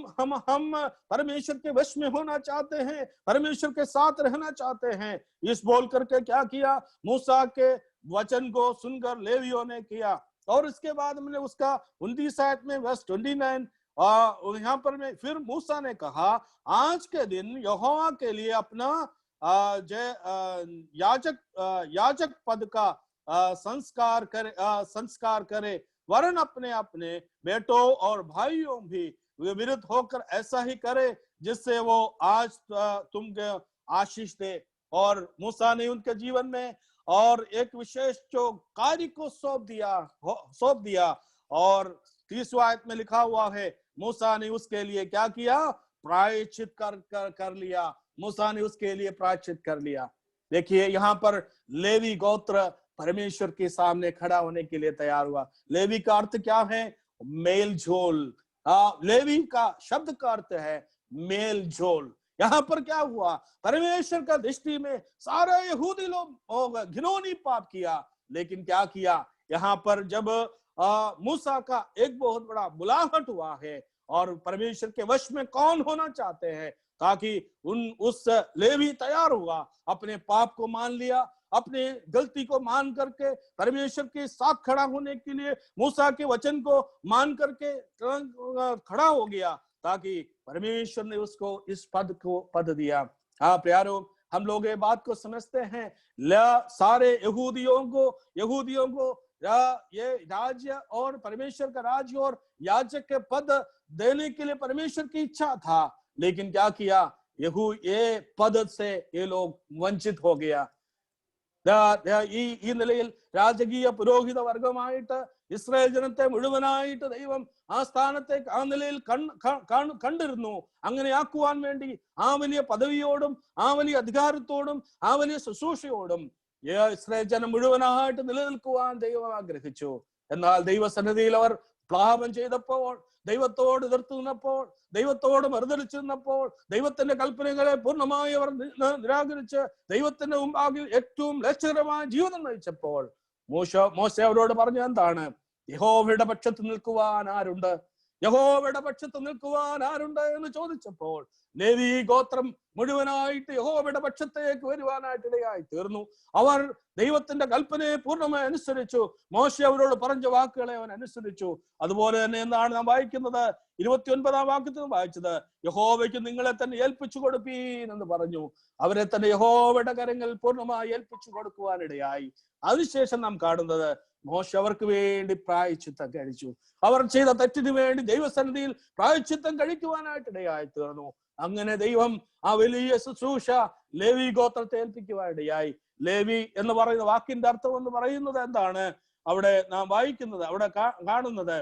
परमेश्वर के वश में होना चाहते हैं, परमेश्वर के साथ रहना चाहते हैं। इस बोल करके क्या किया, मूसा के वचन को सुनकर लेवियों ने किया। और इसके बाद मैंने उसका 29 आयत में वर्स 29 यहाँ पर में फिर मूसा ने कहा, आज के दिन यहोवा के लिए अपना याजक पद का संस्कार करे, वरन अपने अपने बेटों और भाइयों भी विरुद्ध होकर ऐसा ही करे, जिससे वो आज तुमको आशीष दे। और मूसा ने उनके जीवन में और एक विशेष जो कार्य को सौंप दिया, और 30वां आयत में लिखा हुआ है, मूसा ने उसके लिए क्या किया, प्रायश्चित कर लिया। मूसा ने उसके लिए प्रायश्चित कर लिया। देखिए यहाँ पर लेवी गोत्र परमेश्वर के सामने खड़ा होने के लिए तैयार हुआ। लेवी का अर्थ क्या है, मेल झोल। लेवी का शब्द का अर्थ है मेल झोल। यहाँ पर क्या हुआ, परमेश्वर का दृष्टि में सारे यहूदी लोग घिनौनी पाप किया, लेकिन क्या किया, यहाँ पर जब मूसा का एक बहुत बड़ा बुलाहट हुआ है और परमेश्वर के वश में कौन होना चाहते हैं, ताकि उस लेवी तैयार हुआ, अपने पाप को मान लिया, अपने गलती को मान करके परमेश्वर के साथ खड़ा होने के लिए मूसा के वचन को मान करके खड़ा हो गया, ताकि परमेश्वर ने उसको इस पद दिया। हाँ प्यारो, हम लोग ये बात को समझते हैं, सारे यहूदियों को ये राज्य और परमेश्वर का राज्य और याजक के पद देने के लिए परमेश्वर की इच्छा था, लेकिन क्या किया, ये पद से ये लोग वंचित हो गया। ഈ നിലയിൽ രാജകീയ പുരോഹിത വർഗമായിട്ട് ഇസ്രായേൽ ജനത്തെ മുഴുവനായിട്ട് ദൈവം ആ സ്ഥാനത്തേക്ക് ആ നിലയിൽ കണ്ടിരുന്നു. അങ്ങനെ ആക്കുവാൻ വേണ്ടി ആ വലിയ പദവിയോടും ആ വലിയ അധികാരത്തോടും ആ വലിയ ശുശ്രൂഷയോടും ഇസ്രായേൽ ജനം മുഴുവനായിട്ട് നിലനിൽക്കുവാൻ ദൈവം ആഗ്രഹിച്ചു. എന്നാൽ ദൈവസന്നിധിയിൽ അവർ പാപം ചെയ്തപ്പോൾ, ദൈവത്തോട് എതിർത്ത് നിന്നപ്പോൾ, ദൈവത്തോട് മറുതലിച്ചു നിന്നപ്പോൾ, ദൈവത്തിന്റെ കൽപ്പനകളെ പൂർണ്ണമായി അവർ നിരാകരിച്ച് ദൈവത്തിന്റെ മുമ്പാകിൽ ഏറ്റവും ലജ്ജകരമായ ജീവിതം നയിച്ചപ്പോൾ മോശ അവരോട് പറഞ്ഞ എന്താണ്? യഹോവയുടെ പക്ഷത്ത് നിൽക്കുവാൻ ആരുണ്ട്? യഹോവയുടെ പക്ഷത്ത് നിൽക്കുവാൻ ആരുണ്ട് എന്ന് ചോദിച്ചപ്പോൾ ലേവി ഗോത്രം മുഴുവനായിട്ട് യഹോവയുടെ പക്ഷത്തേക്ക് വരുവാനായിട്ട് ഇടയായി തീർന്നു. അവർ ദൈവത്തിന്റെ കൽപ്പനയെ പൂർണ്ണമായി അനുസരിച്ചു. മോശ അവരോട് പറഞ്ഞ വാക്കുകളെ അവൻ അനുസരിച്ചു. അതുപോലെ തന്നെ എന്താണ് നാം വായിക്കുന്നത്? 29-ാം വാക്യത്തിൽ വായിച്ചത്, യഹോവയ്ക്ക് നിങ്ങളെ തന്നെ ഏൽപ്പിച്ചു കൊടുപ്പീൻ എന്ന് പറഞ്ഞു. അവരെ തന്നെ യഹോവയുടെ കരങ്ങൾ പൂർണ്ണമായി ഏൽപ്പിച്ചു കൊടുക്കുവാനിടയായി. അതിനുശേഷം നാം കാണുന്നത്, മോശ അവർക്ക് വേണ്ടി പ്രായശ്ചിത്തം കഴിച്ചു. അവർ ചെയ്ത തെറ്റിനു വേണ്ടി ദൈവസന്നിധിയിൽ പ്രായശ്ചിത്തം കഴിക്കുവാനായിട്ട് ഇടയായി തീർന്നു. അങ്ങനെ ദൈവം ആ വലിയ ശുശ്രൂഷ ലേവി ഗോത്രത്തെ ഏൽപ്പിക്കുവാനിടയായി. ലേവി എന്ന് പറയുന്ന വാക്കിന്റെ അർത്ഥം എന്ന് പറയുന്നത് എന്താണ്? അവിടെ നാം വായിക്കുന്നത്, അവിടെ കാണുന്നത്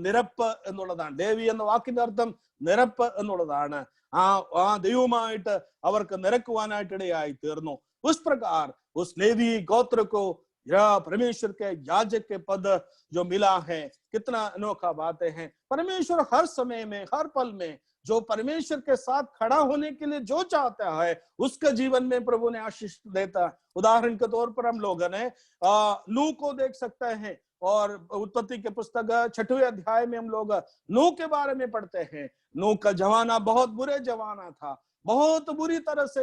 നിരപ്പ് എന്നുള്ളതാണ്. ലേവി എന്ന വാക്കിന്റെ അർത്ഥം നിരപ്പ് എന്നുള്ളതാണ്. ആ ദൈവമായിട്ട് അവർക്ക് നിരക്കുവാനായിട്ട് ഇടയായി തീർന്നു. ഉസ് പ്രകാർ ഉസ് ലേവി गोत्र को परमेश्वर के याजक के पद जो मिला है, कितना अनोखा बातें हैं। परमेश्वर हर समय में, हर पल में जो परमेश्वर के साथ खड़ा होने के लिए जो चाहता है उसके जीवन में प्रभु ने आशीष देता है। उदाहरण के तौर पर हम लोगों ने नूह को देख सकते हैं, और उत्पत्ति के पुस्तक 6वें अध्याय में हम लोग नूह के बारे में पढ़ते हैं। नूह का जमाना बहुत बुरे जमाना था, बहुत बुरी तरह से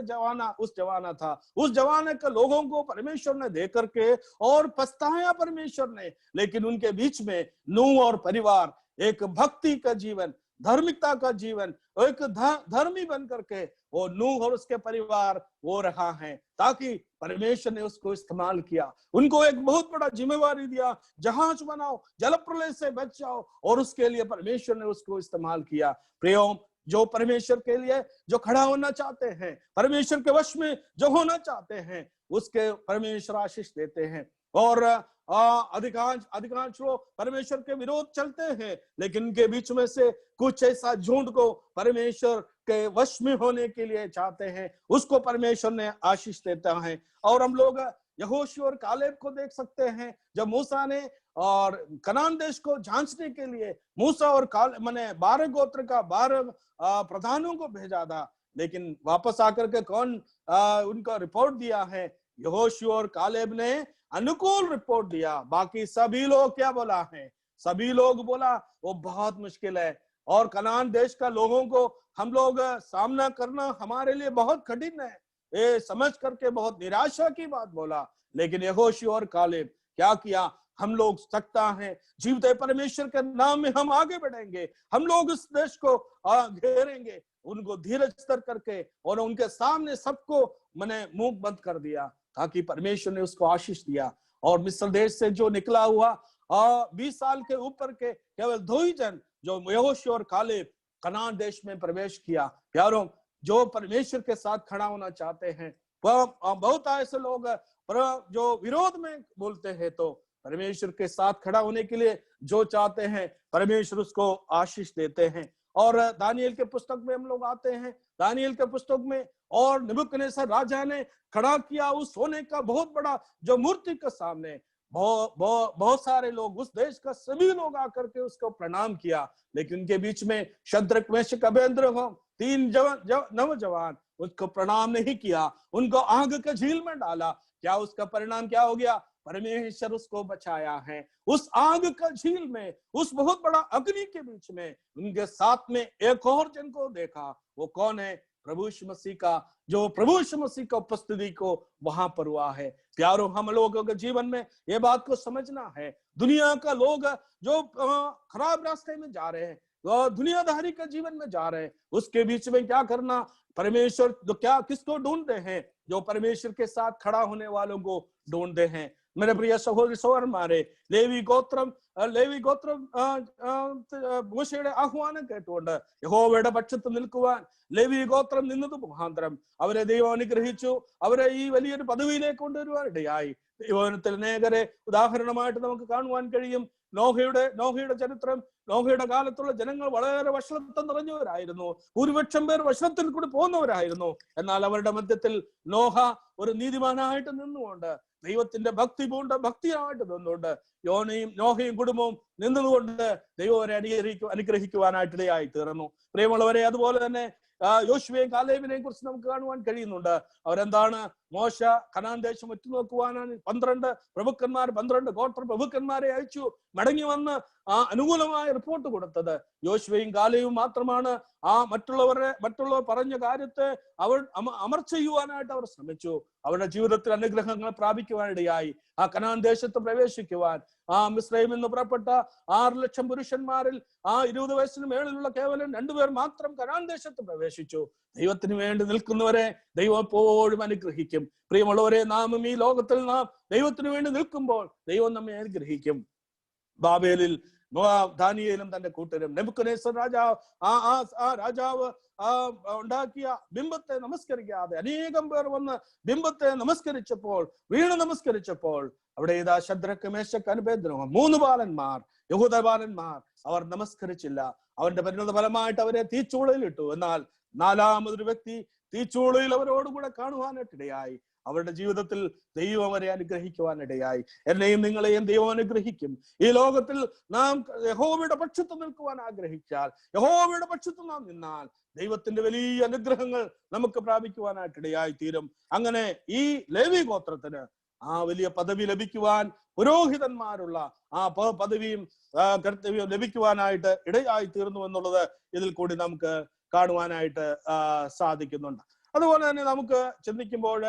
उस जमाने के लोगों को परमेश्वर ने देख करके और पछताया परमेश्वर ने, लेकिन उनके बीच में नूह और परिवार एक भक्ति का जीवन, धार्मिकता का जीवन, एक धर्मी बन करके वो नूह और उसके परिवार वो रहा है, ताकि परमेश्वर ने उसको इस्तेमाल किया। उनको एक बहुत बड़ा जिम्मेवारी दिया, जहाज बनाओ, जल प्रलय से बच जाओ, और उसके लिए परमेश्वर ने उसको इस्तेमाल किया। प्रियो, जो परमेश्वर के लिए जो खड़ा होना चाहते हैं, परमेश्वर के वश में जो होना चाहते हैं, उसके परमेश्वर आशीष देते हैं। और अधिकांश लोग परमेश्वर के विरोध चलते हैं, लेकिन उनके बीच में से कुछ ऐसा झुंड को परमेश्वर के वश में होने के लिए चाहते हैं, उसको परमेश्वर ने आशीष देता है। और हम लोग यहोशू और कालेब को देख सकते हैं, जब मूसा ने और कनान देश को जांचने के लिए मूसा और माने 12 गोत्र का 12 प्रधानों को भेजा था, लेकिन वापस आकर के कौन उनका रिपोर्ट दिया है? यहोशू और कालेब ने अनुकूल रिपोर्ट दिया। बाकी सभी लोग क्या बोला है? सभी लोग बोला वो बहुत मुश्किल है, और कनान देश का लोगों को हम लोग सामना करना हमारे लिए बहुत कठिन है, ये समझ करके बहुत निराशा की बात बोला। लेकिन यहोशू और कालेब क्या किया? हम लोग सकता है, जीवते परमेश्वर के नाम में हम आगे बढ़ेंगे, हम लोग इस देश को घेरेंगे। उनको धीरज स्तर करके और उनके सामने सबको मैंने मुंह बंद कर दिया, ताकि परमेश्वर ने उसको आशीष दिया। और मिस्र देश से जो निकला हुआ 20 साल के ऊपर के केवल 2 ही जन, जो यहोशू और कालेब, कनान देश में प्रवेश किया। प्यारों, जो परमेश्वर के साथ खड़ा होना चाहते हैं, बहुत ऐसे लोग जो विरोध में बोलते हैं, तो परमेश्वर के साथ खड़ा होने के लिए जो चाहते हैं, परमेश्वर उसको आशीष देते हैं। और दानियल के पुस्तक में हम लोग आते हैं, दानियल के पुस्तक में, और नबूकदनेस्सर राजा ने खड़ा किया उस सोने का बहुत बड़ा जो मूर्ति के सामने, बहुत सारे लोग, उस देश का सभी लोग आकर के उसको प्रणाम किया। लेकिन उनके बीच में शद्रक, मेशक, अबेदनगो 3 नौजवान उसको प्रणाम नहीं किया, उनको आग के झील में डाला। क्या उसका परिणाम क्या हो गया? परमेश्वर उसको बचाया है। उस आग का झील में, उस बहुत बड़ा अग्नि के बीच में उनके साथ में एक और जन को देखा। वो कौन है? प्रभु यीशु मसीह का, जो प्रभु यीशु मसीह का उपस्थिति को वहां पर हुआ है। प्यारो, हम लोगों के जीवन में ये बात को समझना है। दुनिया का लोग जो खराब रास्ते में जा रहे हैं, दुनियादारी के जीवन में जा रहे हैं, उसके बीच में क्या करना? परमेश्वर तो क्या किसको ढूंढते हैं? जो परमेश्वर के साथ खड़ा होने वालों को ढूंढते हैं। मेरे प्रिय सहोदरी सहोदरന്മാരെ, ലേവി ഗോത്രം മോശയുടെ ആഹ്വാനം കേട്ടുകൊണ്ട് യഹോവയുടെ പക്ഷത്ത് നിൽക്കുവാൻ ലേവി ഗോത്രം നിന്നത് മുഖാന്തരം അവരെ ദൈവം അനുഗ്രഹിച്ചു. അവരെ ഈ വലിയൊരു പദവിയിലേക്ക് കൊണ്ടുവരുവാൻ ഇടയായി. ദൈവത്തിൽ അനേകരെ ഉദാഹരണമായിട്ട് നമുക്ക് കാണുവാൻ കഴിയും. നോഹയുടെ ചരിത്രം, നോഹയുടെ കാലത്തുള്ള ജനങ്ങൾ വളരെ വഷളത്വം നിറഞ്ഞവരായിരുന്നു. ഭൂരിപക്ഷം പേർ വഷളത്തിൽ കൂടി പോകുന്നവരായിരുന്നു. എന്നാൽ അവരുടെ മധ്യത്തിൽ നോഹ ഒരു നീതിമാനായിട്ട് നിന്നുകൊണ്ട്, ദൈവത്തിന്റെ ഭക്തിയായിട്ട് നിന്നുകൊണ്ട്, നോഹയും കുടുംബവും നിന്നതുകൊണ്ട് ദൈവം അവരെ അനുഗ്രഹിക്കുവാനായിട്ട് ഇടയായി തീർന്നു. പ്രിയമുള്ളവരെ, അതുപോലെ തന്നെ യോശുവയും കാലേബിനെയും കുറിച്ച് നമുക്ക് കാണുവാൻ കഴിയുന്നുണ്ട്. അവരെന്താണ്? മോശ കനാൻ ദേശം ഉറ്റുനോക്കുവാനാണ് 12 ഗോത്ര പ്രഭുക്കന്മാരെ അയച്ചു. മടങ്ങി വന്ന് അനുകൂലമായ റിപ്പോർട്ട് കൊടുത്തത് യോശുവയും കാലേബും മാത്രമാണ്. മറ്റുള്ളവർ പറഞ്ഞ കാര്യത്തെ അമർ ചെയ്യുവാനായിട്ട് അവർ ശ്രമിച്ചു. അവരുടെ ജീവിതത്തിൽ അനുഗ്രഹങ്ങൾ പ്രാപിക്കുവാനിടയായി. ആ കനാൻ ദേശത്ത് പ്രവേശിക്കുവാൻ മിസ്രൈമിൽ നിന്ന് പുറപ്പെട്ട 6 ലക്ഷം പുരുഷന്മാരിൽ 20 വയസ്സിന് മേളിലുള്ള കേവലം 2 പേർ മാത്രം കനാൻ ദേശത്ത് പ്രവേശിച്ചു. ദൈവത്തിന് വേണ്ടി നിൽക്കുന്നവരെ ദൈവം എപ്പോഴും അനുഗ്രഹിക്കും. പ്രിയമുള്ളവരെ, നാം ഈ ലോകത്തിൽ നാം ദൈവത്തിന് വേണ്ടി നിൽക്കുമ്പോൾ ദൈവം നമ്മെ അനുഗ്രഹിക്കും. ബാബേലിൽ ദാനിയേലും തന്റെ കൂട്ടരും നെബൂഖദ്നേസർ രാജാവ് ഉണ്ടാക്കിയ ബിംബത്തെ നമസ്കരിക്കാതെ അനേകം പേർ വന്ന് ബിംബത്തെ വീണ് നമസ്കരിച്ചപ്പോൾ അവിടെ ഇതാ ശദ്രക്ക്, മേശക്ക്, അബേദ്നെഗോ 3 ബാലന്മാർ, യഹൂദ ബാലന്മാർ, അവർ നമസ്കരിച്ചില്ല. അവന്റെ പരിണത ഫലമായിട്ട് അവരെ തീച്ചൂളയിൽ ഇട്ടു. എന്നാൽ 4മതൊരു വ്യക്തി തീച്ചൂളയിൽ അവരോടുകൂടെ കാണുവാനായിട്ടിടയായി. അവരുടെ ജീവിതത്തിൽ ദൈവം അവരെ അനുഗ്രഹിക്കുവാനിടയായി. എന്നെയും നിങ്ങളെയും ദൈവം അനുഗ്രഹിക്കും. ഈ ലോകത്തിൽ നാം യഹോവയുടെ പക്ഷത്ത് നിൽക്കുവാൻ ആഗ്രഹിച്ചാൽ, യഹോവയുടെ പക്ഷത്ത് നാം നിന്നാൽ ദൈവത്തിന്റെ വലിയ അനുഗ്രഹങ്ങൾ നമുക്ക് പ്രാപിക്കുവാനായിട്ടിടയായി തീരും. അങ്ങനെ ഈ ലേവി ഗോത്രത്തിന് ആ വലിയ പദവി ലഭിക്കുവാൻ, പുരോഹിതന്മാരുള്ള ആ പദവിയും കർത്തവ്യവും ലഭിക്കുവാനായിട്ട് ഇടയായി തീർന്നു എന്നുള്ളത് ഇതിൽ കൂടി നമുക്ക് കാണുവാനായിട്ട് സാധിക്കുന്നുണ്ട്. അതുപോലെ തന്നെ നമുക്ക് ചിന്തിക്കുമ്പോൾ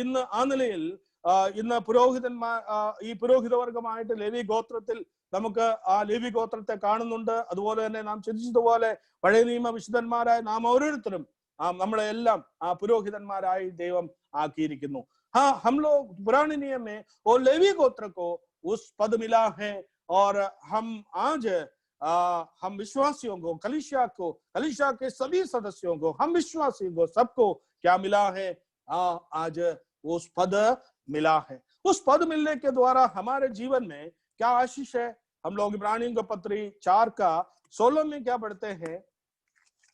ഇന്ന് ആ നിലയിൽ ഇന്ന് ഈ പുരോഹിതവർഗമായിട്ട് ലേവി ഗോത്രത്തിൽ നമുക്ക് ആ ലേവി ഗോത്രത്തെ കാണുന്നുണ്ട്. അതുപോലെ തന്നെ നാം ചിന്തിച്ചതുപോലെ പഴയ നിയമ വിശുദ്ധന്മാരായ നാം ഓരോരുത്തരും നമ്മളെ എല്ലാം ആ പുരോഹിതന്മാരായി ദൈവം ആക്കിയിരിക്കുന്നു. हम लोग पुराने नियम में वो लेवी गोत्र को उस पद मिला है, और हम आज हम विश्वासियों को, कलीसिया के सभी सदस्यों को, हम विश्वासियों को सबको क्या मिला है? आज उस पद मिला है। उस पद मिलने के द्वारा हमारे जीवन में क्या आशीष है? हम लोग इब्रानियों का पत्री 4:16 में क्या पढ़ते हैं?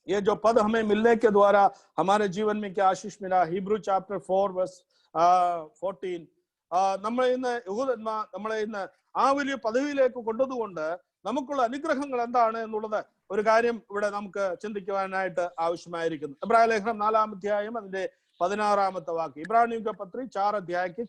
ये जो पद हमें मिलने के द्वारा हमारे जीवन में क्या आशीष मिला? हिब्रू चैप्टर 4:14 നമ്മളെ ഇന്ന് ആ വലിയ പദവിയിലേക്ക് കൊണ്ടതുകൊണ്ട് നമുക്കുള്ള അനുഗ്രഹങ്ങൾ എന്താണ് എന്നുള്ളത് ഒരു കാര്യം ഇവിടെ നമുക്ക് ചിന്തിക്കുവാനായിട്ട് ആവശ്യമായിരിക്കുന്നു. ഇബ്രാഹിം ലേഖനം 4-ാം അധ്യായം അതിന്റെ 16-ാമത്തെ വാക്യം. इब्रानियों का पत्री 4 की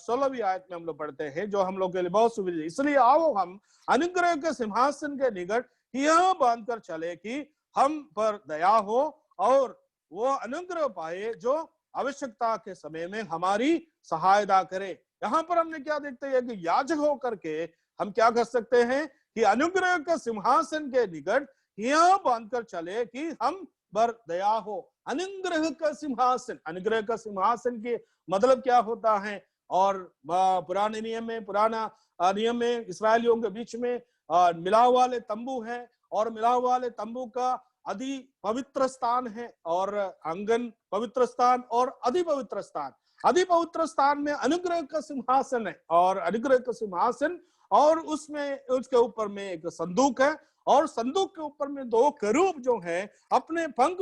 16वीं आयत में हम लोग पढ़ते हैं, जो हम लोग के लिए बहुत सुविधा। इसलिए आओ हम अनुग्रह के सिंहासन के निकट यह बांधकर चले कि हम पर दया हो और वो अनुग्रह पाए जो आवश्यकता के समय में हमारी सहायता करे। यहाँ पर हमने क्या देखते हैं कि याजक होकर के हम क्या कर सकते हैं कि अनुग्रह के सिंहासन के निकट यह बांधकर चले कि हम पर दया हो। अनुग्रह का सिंहासन के मतलब क्या होता है? और पुराना नियम में इस्राएलियों के बीच में मिलाव वाले तंबू है, और मिलाव वाले तंबू का अति पवित्र स्थान है, और अंगन पवित्र स्थान और अति पवित्र स्थान। अति पवित्र स्थान में अनुग्रह का सिंहासन है, और अनुग्रह का सिंहासन, और उसके ऊपर में एक संदूक है, और संदूक के ऊपर में 2 करूब जो हैं अपने पंख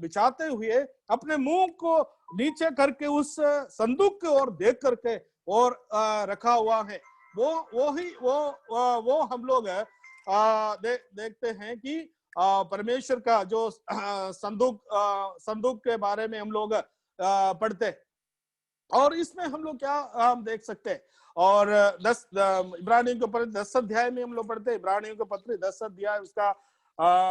बिछाते हुए अपने मुंह को नीचे करके उस संदूक की ओर देख करके और रखा हुआ है। वो हम लोग देखते हैं कि परमेश्वर का जो संदूक के बारे में हम लोग पढ़ते, और इसमें हम लोग क्या हम देख सकते हैं, और 10 इब्रानियों के पत्र 10 अध्याय में हम लोग पढ़ते हैं, इब्रानियों के पत्र 10 अध्याय उसका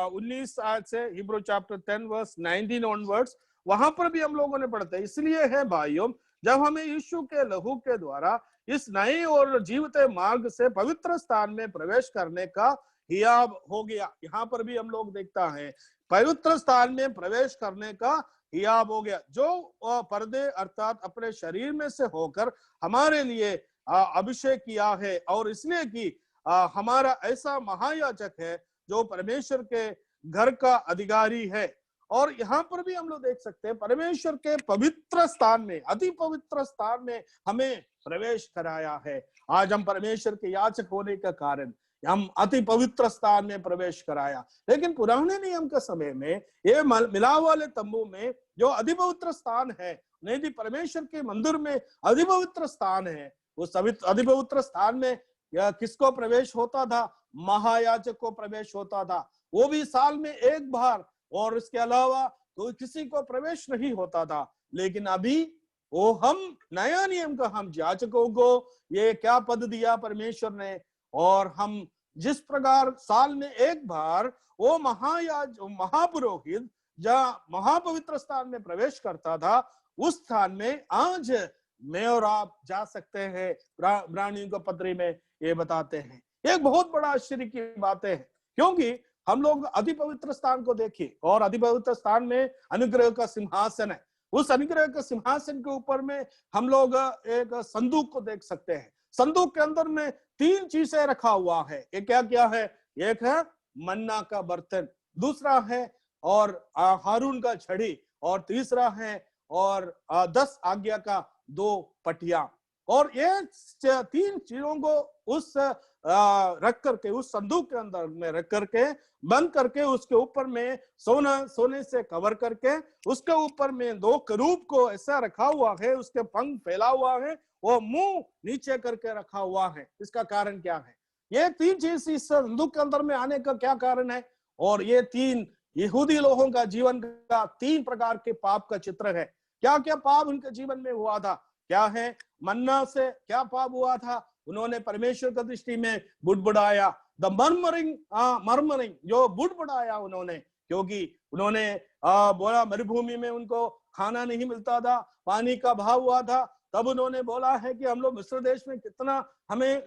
19 आयत से हिब्रू चैप्टर 10 वर्स 19 ऑनवर्ड्स, वहां पर भी हम लोगों ने पढ़ते हैं। इसलिए है भाइयों, जब हमें यीशु के लहू के द्वारा इस नए और जीवित मार्ग से पवित्र स्थान में प्रवेश करने का हियाब हो गया, यहाँ पर भी हम लोग देखता है पवित्र स्थान में प्रवेश करने का हियाब हो गया, जो पर्दे अर्थात अपने शरीर में से होकर हमारे लिए अभिषेक किया है, और इसलिए कि हमारा ऐसा महायाजक है जो परमेश्वर के घर का अधिकारी है। और यहाँ पर भी हम लोग देख सकते हैं परमेश्वर के पवित्र स्थान में, अति पवित्र स्थान में हमें प्रवेश कराया है। आज हम परमेश्वर के याचक होने के कारण हम अति पवित्र स्थान में प्रवेश कराया। लेकिन पुराने नियम के समय में ये मिलाव वाले तंबू में जो अति पवित्र स्थान है, नहीं परमेश्वर के मंदिर में अति पवित्र स्थान है, उस अति पवित्र स्थान में किसको प्रवेश होता था? महायाजक को प्रवेश होता था, वो भी साल में एक बार, और इसके अलावा कोई किसी को प्रवेश नहीं होता था। लेकिन अभी वो हम नया नियम का हम याजकों को ये क्या पद दिया परमेश्वर ने, और हम जिस प्रकार साल में एक बार वो महापुरोहित जहाँ महापवित्र स्थान में प्रवेश करता था, उस स्थान में आज मैं और आप जा सकते हैं। इब्रानियों के पत्री में ये बताते हैं। एक बहुत बड़ा आश्चर्य की बात है, क्योंकि हम लोग अति पवित्र स्थान को देखिए, और अति पवित्र स्थान में अनुग्रह का सिंहासन है। उस अनुग्रह के सिंहासन के ऊपर में हम लोग एक संदूक को देख सकते हैं। संदूक के अंदर में 3 चीजें रखा हुआ है। एक क्या क्या है? एक है मन्ना का बर्तन, दूसरा है और हारून का छड़ी, और तीसरा है और 10 आज्ञा का 2 पटिया। और ये 3 चीजों को उस रख करके, उस संदूक के अंदर में रख करके, बंद करके, उसके ऊपर में सोने से कवर करके, उसके ऊपर में 2 करूब को ऐसा रखा हुआ है, उसके पंख फैला हुआ है, वो मुंह नीचे करके रखा हुआ है। इसका कारण क्या है? ये 3 चीज इस संदूक के अंदर में आने का क्या कारण है? और ये 3 यहूदी लोगों का जीवन का 3 प्रकार के पाप का चित्र है। क्या क्या पाप उनके जीवन में हुआ था? क्या है? मन्ना से क्या पाप हुआ था? उन्होंने परमेश्वर की दृष्टि में बुड़बुड़ाया। द मर्मरिंग जो बुड़बुड़ाया उन्होंने, क्योंकि उन्होंने बोला मरुभूमि में उनको खाना नहीं मिलता था, पानी का अभाव हुआ था। तब उन्होंने बोला है कि हम लोग मिस्र देश में कितना हमें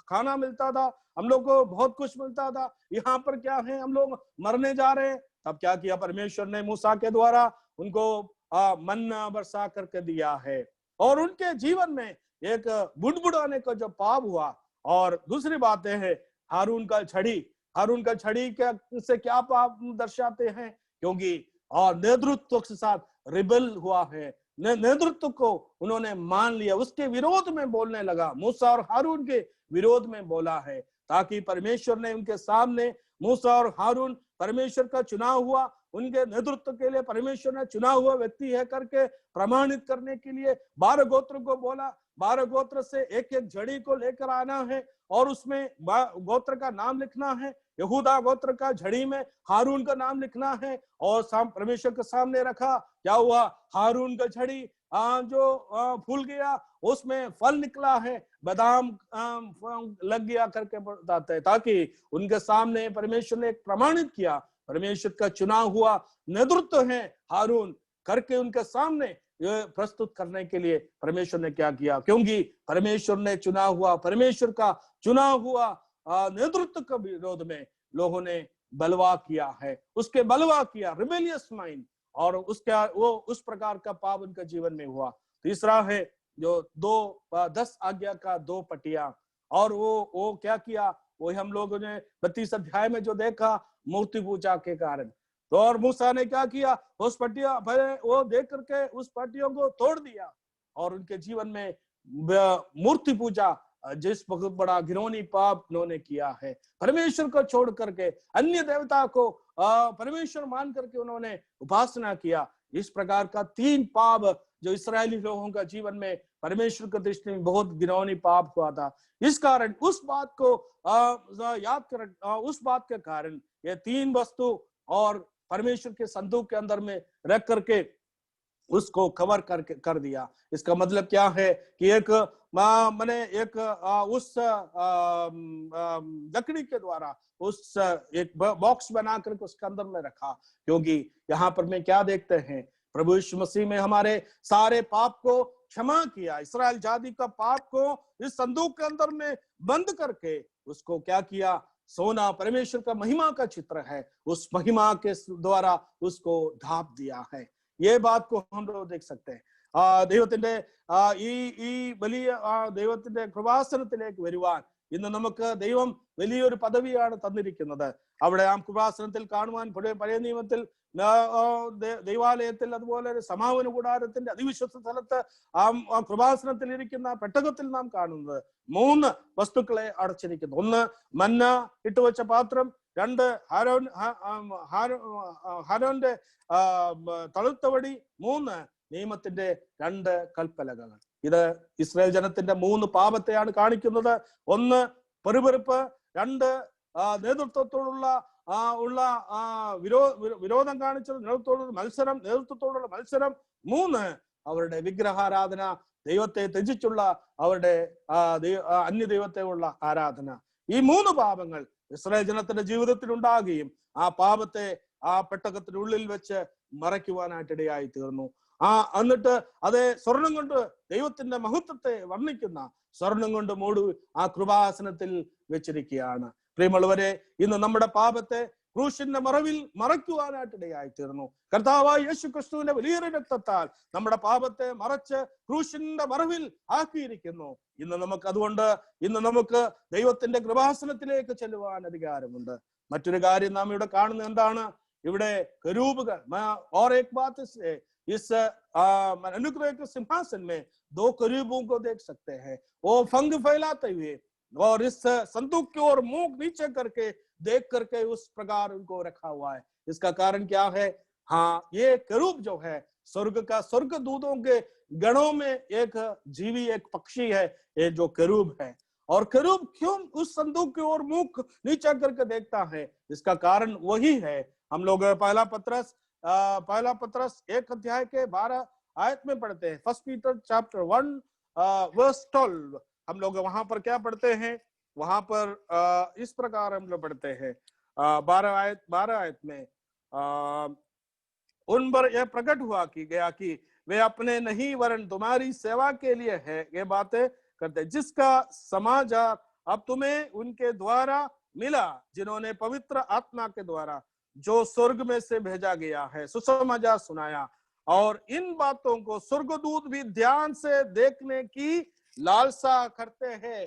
खाना मिलता था, हम लोग को बहुत कुछ मिलता था, यहाँ पर क्या है, हम लोग मरने जा रहे हैं। तब क्या किया परमेश्वर ने? मूसा के द्वारा उनको मन्ना बरसा करके दिया है, और उनके जीवन में एक बुड़बुड़ाने का जो पाप हुआ। और दूसरी बात है हारून का छड़ी। हारून का छड़ी से क्या पाप दर्शाते हैं? क्योंकि और नेतृत्व के साथ रिबल हुआ है, नेतृत्व को उन्होंने मान लिया, उसके विरोध में बोलने लगा। मूसा और हारून के विरोध में बोला है, ताकि परमेश्वर ने उनके सामने, मूसा और हारून परमेश्वर का चुनाव हुआ, उनके नेतृत्व के लिए परमेश्वर ने चुना हुआ व्यक्ति है करके प्रमाणित करने के लिए 12 गोत्र को बोला। 12 गोत्र से एक एक झड़ी को लेकर आना है, और उसमें गोत्र का नाम लिखना है। यहूदा गोत्र का झड़ी में हारून का नाम लिखना है, और परमेश्वर के सामने रखा। क्या हुआ? हारून का झड़ी जो फूल गया, उसमें फल निकला है, बादाम लग गया करके बताते हैं, ताकि उनके सामने परमेश्वर ने एक प्रमाणित किया, परमेश्वर का चुनाव हुआ नेतृत्व है हारून करके उनके सामने प्रस्तुत करने के लिए परमेश्वर ने क्या किया? क्योंकि परमेश्वर ने चुनाव हुआ, परमेश्वर का चुनाव हुआ नेतृत्व के विरोध में लोगों ने बलवा किया है, उसके बलवा किया, रिबेलियस माइंड, और उसका वो उस प्रकार का पाप उनके जीवन में हुआ। तीसरा है जो 10 आज्ञा का 2 पटिया, और वो क्या किया? वो हम लोगों ने 32 अध्याय में जो देखा, मूर्ति पूजा के कारण। तो और मूसा ने क्या किया? उस पटिया वो देख करके उस पटियों को तोड़ दिया, और उनके जीवन में मूर्ति पूजा जिस बहुत बड़ा घिनौनी पाप उन्होंने किया है, परमेश्वर को छोड़ करके अन्य देवता को परमेश्वर मान करके उन्होंने उपासना किया। इस प्रकार का 3 पाप जो इस्राएली लोगों का जीवन में परमेश्वर की दृष्टि में बहुत घिनौनी पाप हुआ था। इस कारण उस बात को याद कर, उस बात के कारण ये 3 वस्तु और परमेश्वर के संदूक के अंदर में रख करके उसको कवर कर दिया। इसका मतलब क्या है कि मैंने उस लकड़ी के द्वारा उस एक बॉक्स बनाकर उसके अंदर में रखा, क्योंकि यहाँ पर मैं क्या देखते हैं, प्रभु यीशु मसीह में हमारे सारे पाप को क्षमा किया। इस्राएल जाति का पाप को इस संदूक के अंदर में बंद करके उसको क्या किया, सोना परमेश्वर का महिमा का चित्र है, उस महिमा के द्वारा उसको ढाप दिया है। ये बात को हम लोग देख सकते हैं। ദൈവത്തിന്റെ ഈ വലിയ ദൈവത്തിന്റെ കൃപാസനത്തിലേക്ക് വരുവാൻ ഇന്ന് നമുക്ക് ദൈവം വലിയൊരു പദവിയാണ് തന്നിരിക്കുന്നത്. അവിടെ ആ കൃപാസനത്തിൽ കാണുവാൻ പഴയ നിയമത്തിൽ ദൈവാലയത്തിൽ അതുപോലെ സമാഗമന കൂടാരത്തിന്റെ അതിവിശ്വസ സ്ഥലത്ത് ആ കൃപാസനത്തിൽ ഇരിക്കുന്ന പെട്ടകത്തിൽ നാം കാണുന്നത് 3 വസ്തുക്കളെ അടച്ചിരിക്കുന്നു. ഒന്ന് മന്ന ഇട്ടുവെച്ച പാത്രം, 2 ഹാരോന്റെ തളുത്തവടി, 3 നിയമത്തിന്റെ 2 കൽപ്പലകൾ. ഇത് ഇസ്രായേൽ ജനത്തിന്റെ 3 പാപത്തെയാണ് കാണിക്കുന്നത്. 1 പെറുപെറുപ്പ്, 2 നേതൃത്വത്തോടുള്ള വിരോധം കാണിച്ചത്, നേതൃത്വത്തോടുള്ള മത്സരം, 3 അവരുടെ വിഗ്രഹാരാധന, ദൈവത്തെ ത്യജിച്ചുള്ള അവരുടെ അന്യ ദൈവത്തെയുള്ള ആരാധന. ഈ 3 പാപങ്ങൾ ഇസ്രായേൽ ജനത്തിന്റെ ജീവിതത്തിൽ ഉണ്ടാകുകയും ആ പാപത്തെ ആ പെട്ടകത്തിനുള്ളിൽ വെച്ച് മറയ്ക്കുവാനായിട്ടിടയായി തീർന്നു. എന്നിട്ട് അതേ സ്വർണം കൊണ്ട് ദൈവത്തിന്റെ മഹത്വത്തെ വർണ്ണിക്കുന്ന സ്വർണം കൊണ്ട് മൂടി ആ കൃപാസനത്തിൽ വെച്ചിരിക്കുകയാണ്. പ്രിയമുള്ളവരെ, ഇന്ന് നമ്മുടെ പാപത്തെ ക്രൂശിന്റെ മറവിൽ മറയ്ക്കുവാനായിട്ടിടയായി തീർന്നു. കർത്താവായ യേശു ക്രിസ്തുവിന്റെ വലിയൊരു രക്തത്താൽ നമ്മുടെ പാപത്തെ മറച്ച് ക്രൂശിന്റെ മറവിൽ ആക്കിയിരിക്കുന്നു. ഇന്ന് നമുക്ക് ദൈവത്തിന്റെ കൃപാസനത്തിലേക്ക് ചെല്ലുവാൻ അധികാരമുണ്ട്. മറ്റൊരു കാര്യം നാം ഇവിടെ കാണുന്നത് എന്താണ്? ഇവിടെ കരൂബുകൾ, और एक बात इस अनुग्रह के सिंहासन में 2 करूबों को देख सकते हैं। वो फंग फैलाते हुए और इस संदूक की ओर मुंह नीचे करके देख करके उस प्रकार उनको रखा हुआ है। इसका कारण क्या है? हाँ, ये करूब जो है स्वर्ग दूतों के गणों में एक जीवी, एक पक्षी है, ये जो करूब है। और करूब क्यों उस संदूक की ओर मुंह नीचा करके देखता है? इसका कारण वही है। हम लोग पहला पत्रस 1 अध्याय के 12 आयत में पढ़ते हैं। 1 पीटर चैप्टर 1 वर्स 12। हम लोग वहां पर क्या पढ़ते हैं? वहां पर इस प्रकार हम लोग पढ़ते हैं 12 आयत में उन पर यह प्रकट हुआ कि गया कि वे अपने नहीं वरन तुम्हारी सेवा के लिए है ये बातें करते, जिसका समाचार अब तुम्हें उनके द्वारा मिला, जिन्होंने पवित्र आत्मा के द्वारा जो स्वर्ग में से भेजा गया है सुसमाचार सुनाया। और इन बातों को स्वर्गदूत भी ध्यान से देखने की लालसा करते हैं।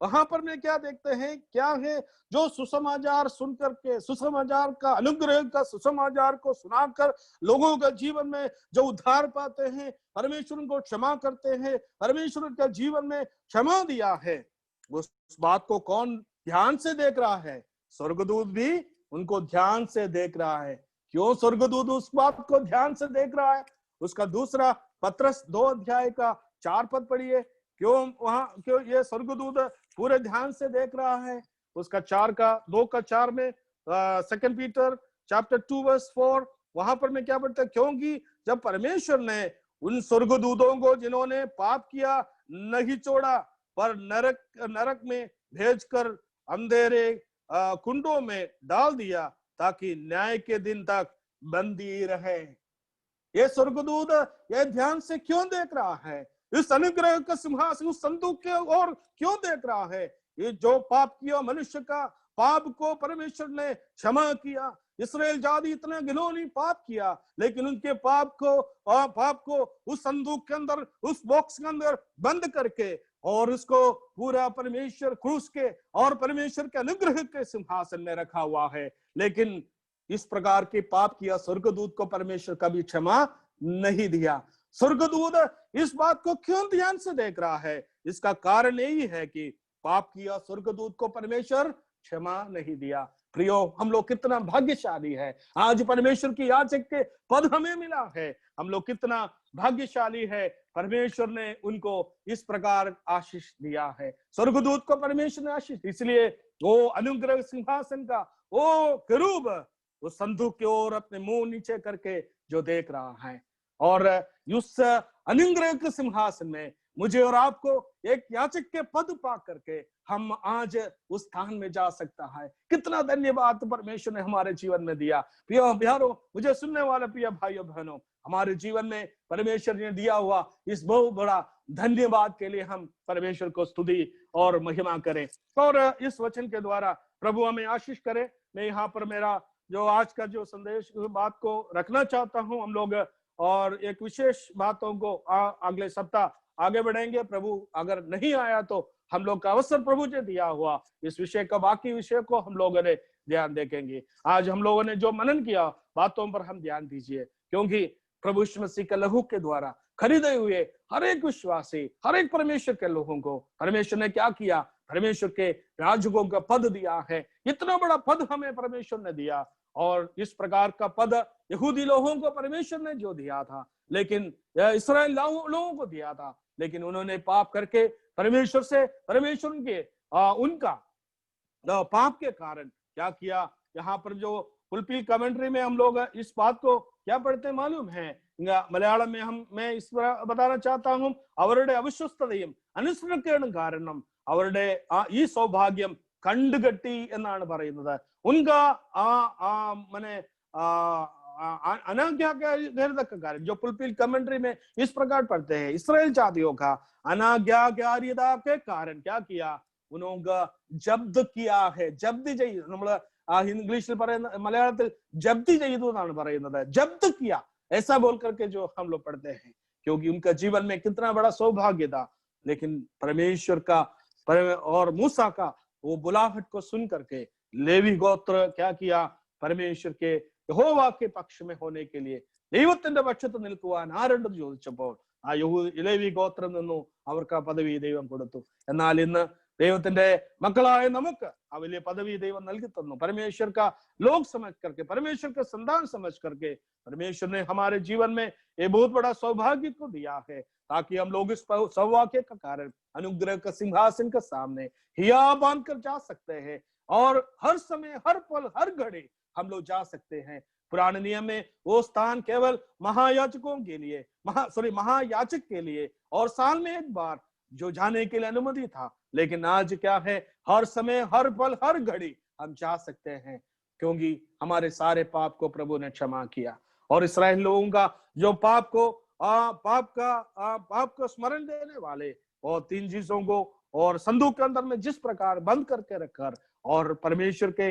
वहां पर में क्या देखते हैं? क्या है? जो सुसमाचार सुनकर के, सुसमाचार का अनुग्रह का सुसमाचार को सुनाकर लोगों के जीवन में जो उद्धार पाते हैं, परमेश्वर को क्षमा करते हैं, परमेश्वर के जीवन में क्षमा दिया है, उस बात को कौन ध्यान से देख रहा है? स्वर्गदूत भी उनको ध्यान से देख रहा है। क्यों स्वर्गदूत उस बात को ध्यान से देख रहा है? उसका दूसरा पत्रस 2 अध्याय का 4 पद पढ़िए। क्यों ये स्वर्गदूत पूरे ध्यान से देख रहा है? उसका 2 का 4 में 2 पीटर चैप्टर 2 वर्स 4 वहां पर मैं क्या पढ़ता है? क्योंकि जब परमेश्वर ने उन स्वर्गदूतों को जिन्होंने पाप किया नहीं छोड़ा, पर नरक में भेजकर अंधेरे कुंडों में डाल दिया, ताकि न्याय के दिन तक बंदी रहे। ये स्वर्गदूत ये ध्यान से क्यों देख रहा है? इस अनुग्रह का सिंहासन, उस संदूक के ओर क्यों देख रहा है? ये जो पाप किया मनुष्य का, पाप को परमेश्वर ने क्षमा किया। इस्राएल जाति इतना घिनौनी पाप किया, लेकिन उनके पाप को उस संदूक के अंदर, उस बॉक्स के अंदर बंद करके और उसको पूरा परमेश्वर क्रूस के और परमेश्वर के अनुग्रह के सिंहासन में रखा हुआ है। लेकिन इस प्रकार के पाप किया स्वर्गदूत को परमेश्वर कभी क्षमा नहीं दिया। स्वर्गदूत इस बात को क्यों ध्यान से देख रहा है? इसका कारण यही है कि पाप किया स्वर्गदूत को परमेश्वर क्षमा नहीं दिया। प्रियो, हम लोग कितना भाग्यशाली है, आज परमेश्वर की याचक के पद हमें मिला है। हम लोग कितना भाग्यशाली है, परमेश्वर ने उनको इस प्रकार आशीष दिया है। स्वर्गदूत को परमेश्वर ने आशीष, इसलिए वो अनुग्रह सिंहासन का वो करूब वो संदूक की ओर अपने मुंह नीचे करके जो देख रहा है। और उस अनुग्रह के सिंहासन में मुझे और आपको एक याचक के पद पा करके हम आज उस स्थान में जा सकता है। कितना धन्यवाद परमेश्वर ने हमारे जीवन में दिया। प्यारो, मुझे सुनने वाले प्रिय भाइयों बहनों, हमारे जीवन में परमेश्वर ने दिया हुआ इस बहुत बड़ा धन्यवाद के लिए हम परमेश्वर को स्तुति और महिमा करें। और इस वचन के द्वारा प्रभु हमें आशीष करे। मैं यहाँ पर मेरा जो आज का जो संदेश बात को रखना चाहता हूँ हम लोग, और एक विशेष बातों को अगले सप्ताह आगे बढ़ेंगे। प्रभु अगर नहीं आया तो हम लोग का अवसर प्रभु ने दिया हुआ इस विषय का बाकी विषय को हम लोगों ने ध्यान देखेंगे। आज हम लोगों ने जो मनन किया बातों पर हम ध्यान दीजिए, क्योंकि प्रभु यीशु मसीह के लहू के द्वारा खरीदे हुए हर एक विश्वासी, हर एक परमेश्वर के लोगों को परमेश्वर ने क्या किया, परमेश्वर के राजकों का पद दिया है। इतना बड़ा पद हमें परमेश्वर ने दिया, और इस प्रकार का पद यहूदी लोगों को परमेश्वर ने जो दिया था, लेकिन इस्राएल लोगों को दिया था, लेकिन उन्होंने पाप करके परमेश्वर से, परमेश्वर के उनका पाप के कारण क्या किया। यहाँ पर जो पुलपिल कमेंट्री में हम लोग इस बात को क्या पढ़ते मालूम है, मलयालम में मैं इस पर बताना चाहता हूँ, അവരുടെ അവിശ്വസ്തതയും അനുസരണക്കേടും കാരണം അവരുടെ ഈ സൗഭാഗ്യം കണ്ടുകെട്ടി എന്നാണ് പറയുന്നത്। उनका मैंने अनाज्ञाकारिता का कारण, जो पुलपिल कमेंट्री में इस प्रकार पढ़ते हैं, इसराइल जातियों का अनाज्ञाकारिता के कारण क्या किया, उन्होंने जब्द किया है। जब्द ചെയ്തു, നമ്മൾ इंग्लिश പറയുന്ന മലയാളത്തിൽ जब्दी ചെയ്തു എന്നാണ് പറയുന്നത്। जब्द किया ऐसा बोल करके जो हम लोग पढ़ते हैं, क्योंकि उनका जीवन में कितना बड़ा सौभाग्य था। लेकिन परमेश्वर का और मूसा का वो बुलाहट को सुन करके लेवी गोत्र क्या किया, परमेश्वर के യഹോവ के पक्ष में होने के लिए ദൈവത്തിന്റെ പക്ഷത്ത് നിൽക്കുവാൻ ആരുണ്ടെന്ന് ചോദിച്ചപ്പോൾ ലേവി ഗോത്രം നിന്നു അവർക്ക് ആ പദവി ദൈവം കൊടുത്തു। എന്നാൽ ഇന്ന് ദൈവത്തിന്റെ മക്കളായ നമുക്ക് ആ വലിയ പദവി ദൈവം നൽകി തന്നു। परमेश्वर का लोग समझ करके, परमेश्वर का संतान समझ करके परमेश्वर ने हमारे जीवन में ये बहुत बड़ा सौभाग्य को दिया है, ताकि हम लोग इस सौभाग्य का कारण अनुग्रह का सिंहासन के सामने हिया बांध कर जा सकते हैं, और हर समय, हर पल, हर घड़ी हम लोग जा सकते हैं। पुराने नियम में वो स्थान केवल महायाजकों के लिए, महायाजक के लिए और साल में एक बार जो जाने के लिए अनुमति था, लेकिन आज क्या है, हर समय, हर पल, हर घड़ी हम जा सकते हैं, क्योंकि हमारे सारे पाप को प्रभु ने क्षमा किया। और इस्राएल लोगों का जो पाप को स्मरण देने वाले और 3 चीजों को और संदूक के अंदर में जिस प्रकार बंद करके रखकर और परमेश्वर के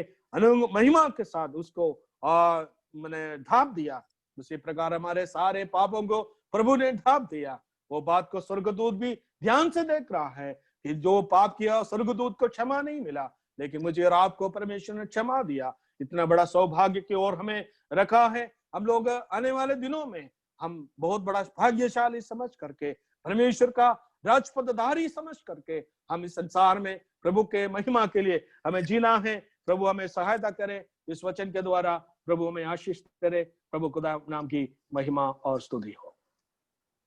महिमा के साथ उसको मैंने ढांप दिया, उसी प्रकार हमारे सारे पापों को प्रभु ने ढांप दिया। वो बात को स्वर्गदूत भी ध्यान से देख रहा है कि जो पाप किया स्वर्गदूत को क्षमा नहीं मिला, लेकिन मुझे और आपको परमेश्वर ने क्षमा दिया। इतना बड़ा सौभाग्य की ओर हमें रखा है। हम लोग आने वाले दिनों में हम बहुत बड़ा भाग्यशाली समझ करके, परमेश्वर का राजपदधारी समझ करके हम इस संसार में प्रभु के महिमा के लिए हमें जीना है। प्रभु हमें सहायता करे, इस वचन के द्वारा प्रभु हमें आशीष करे। प्रभु खुदा नाम की महिमा और स्तुति हो।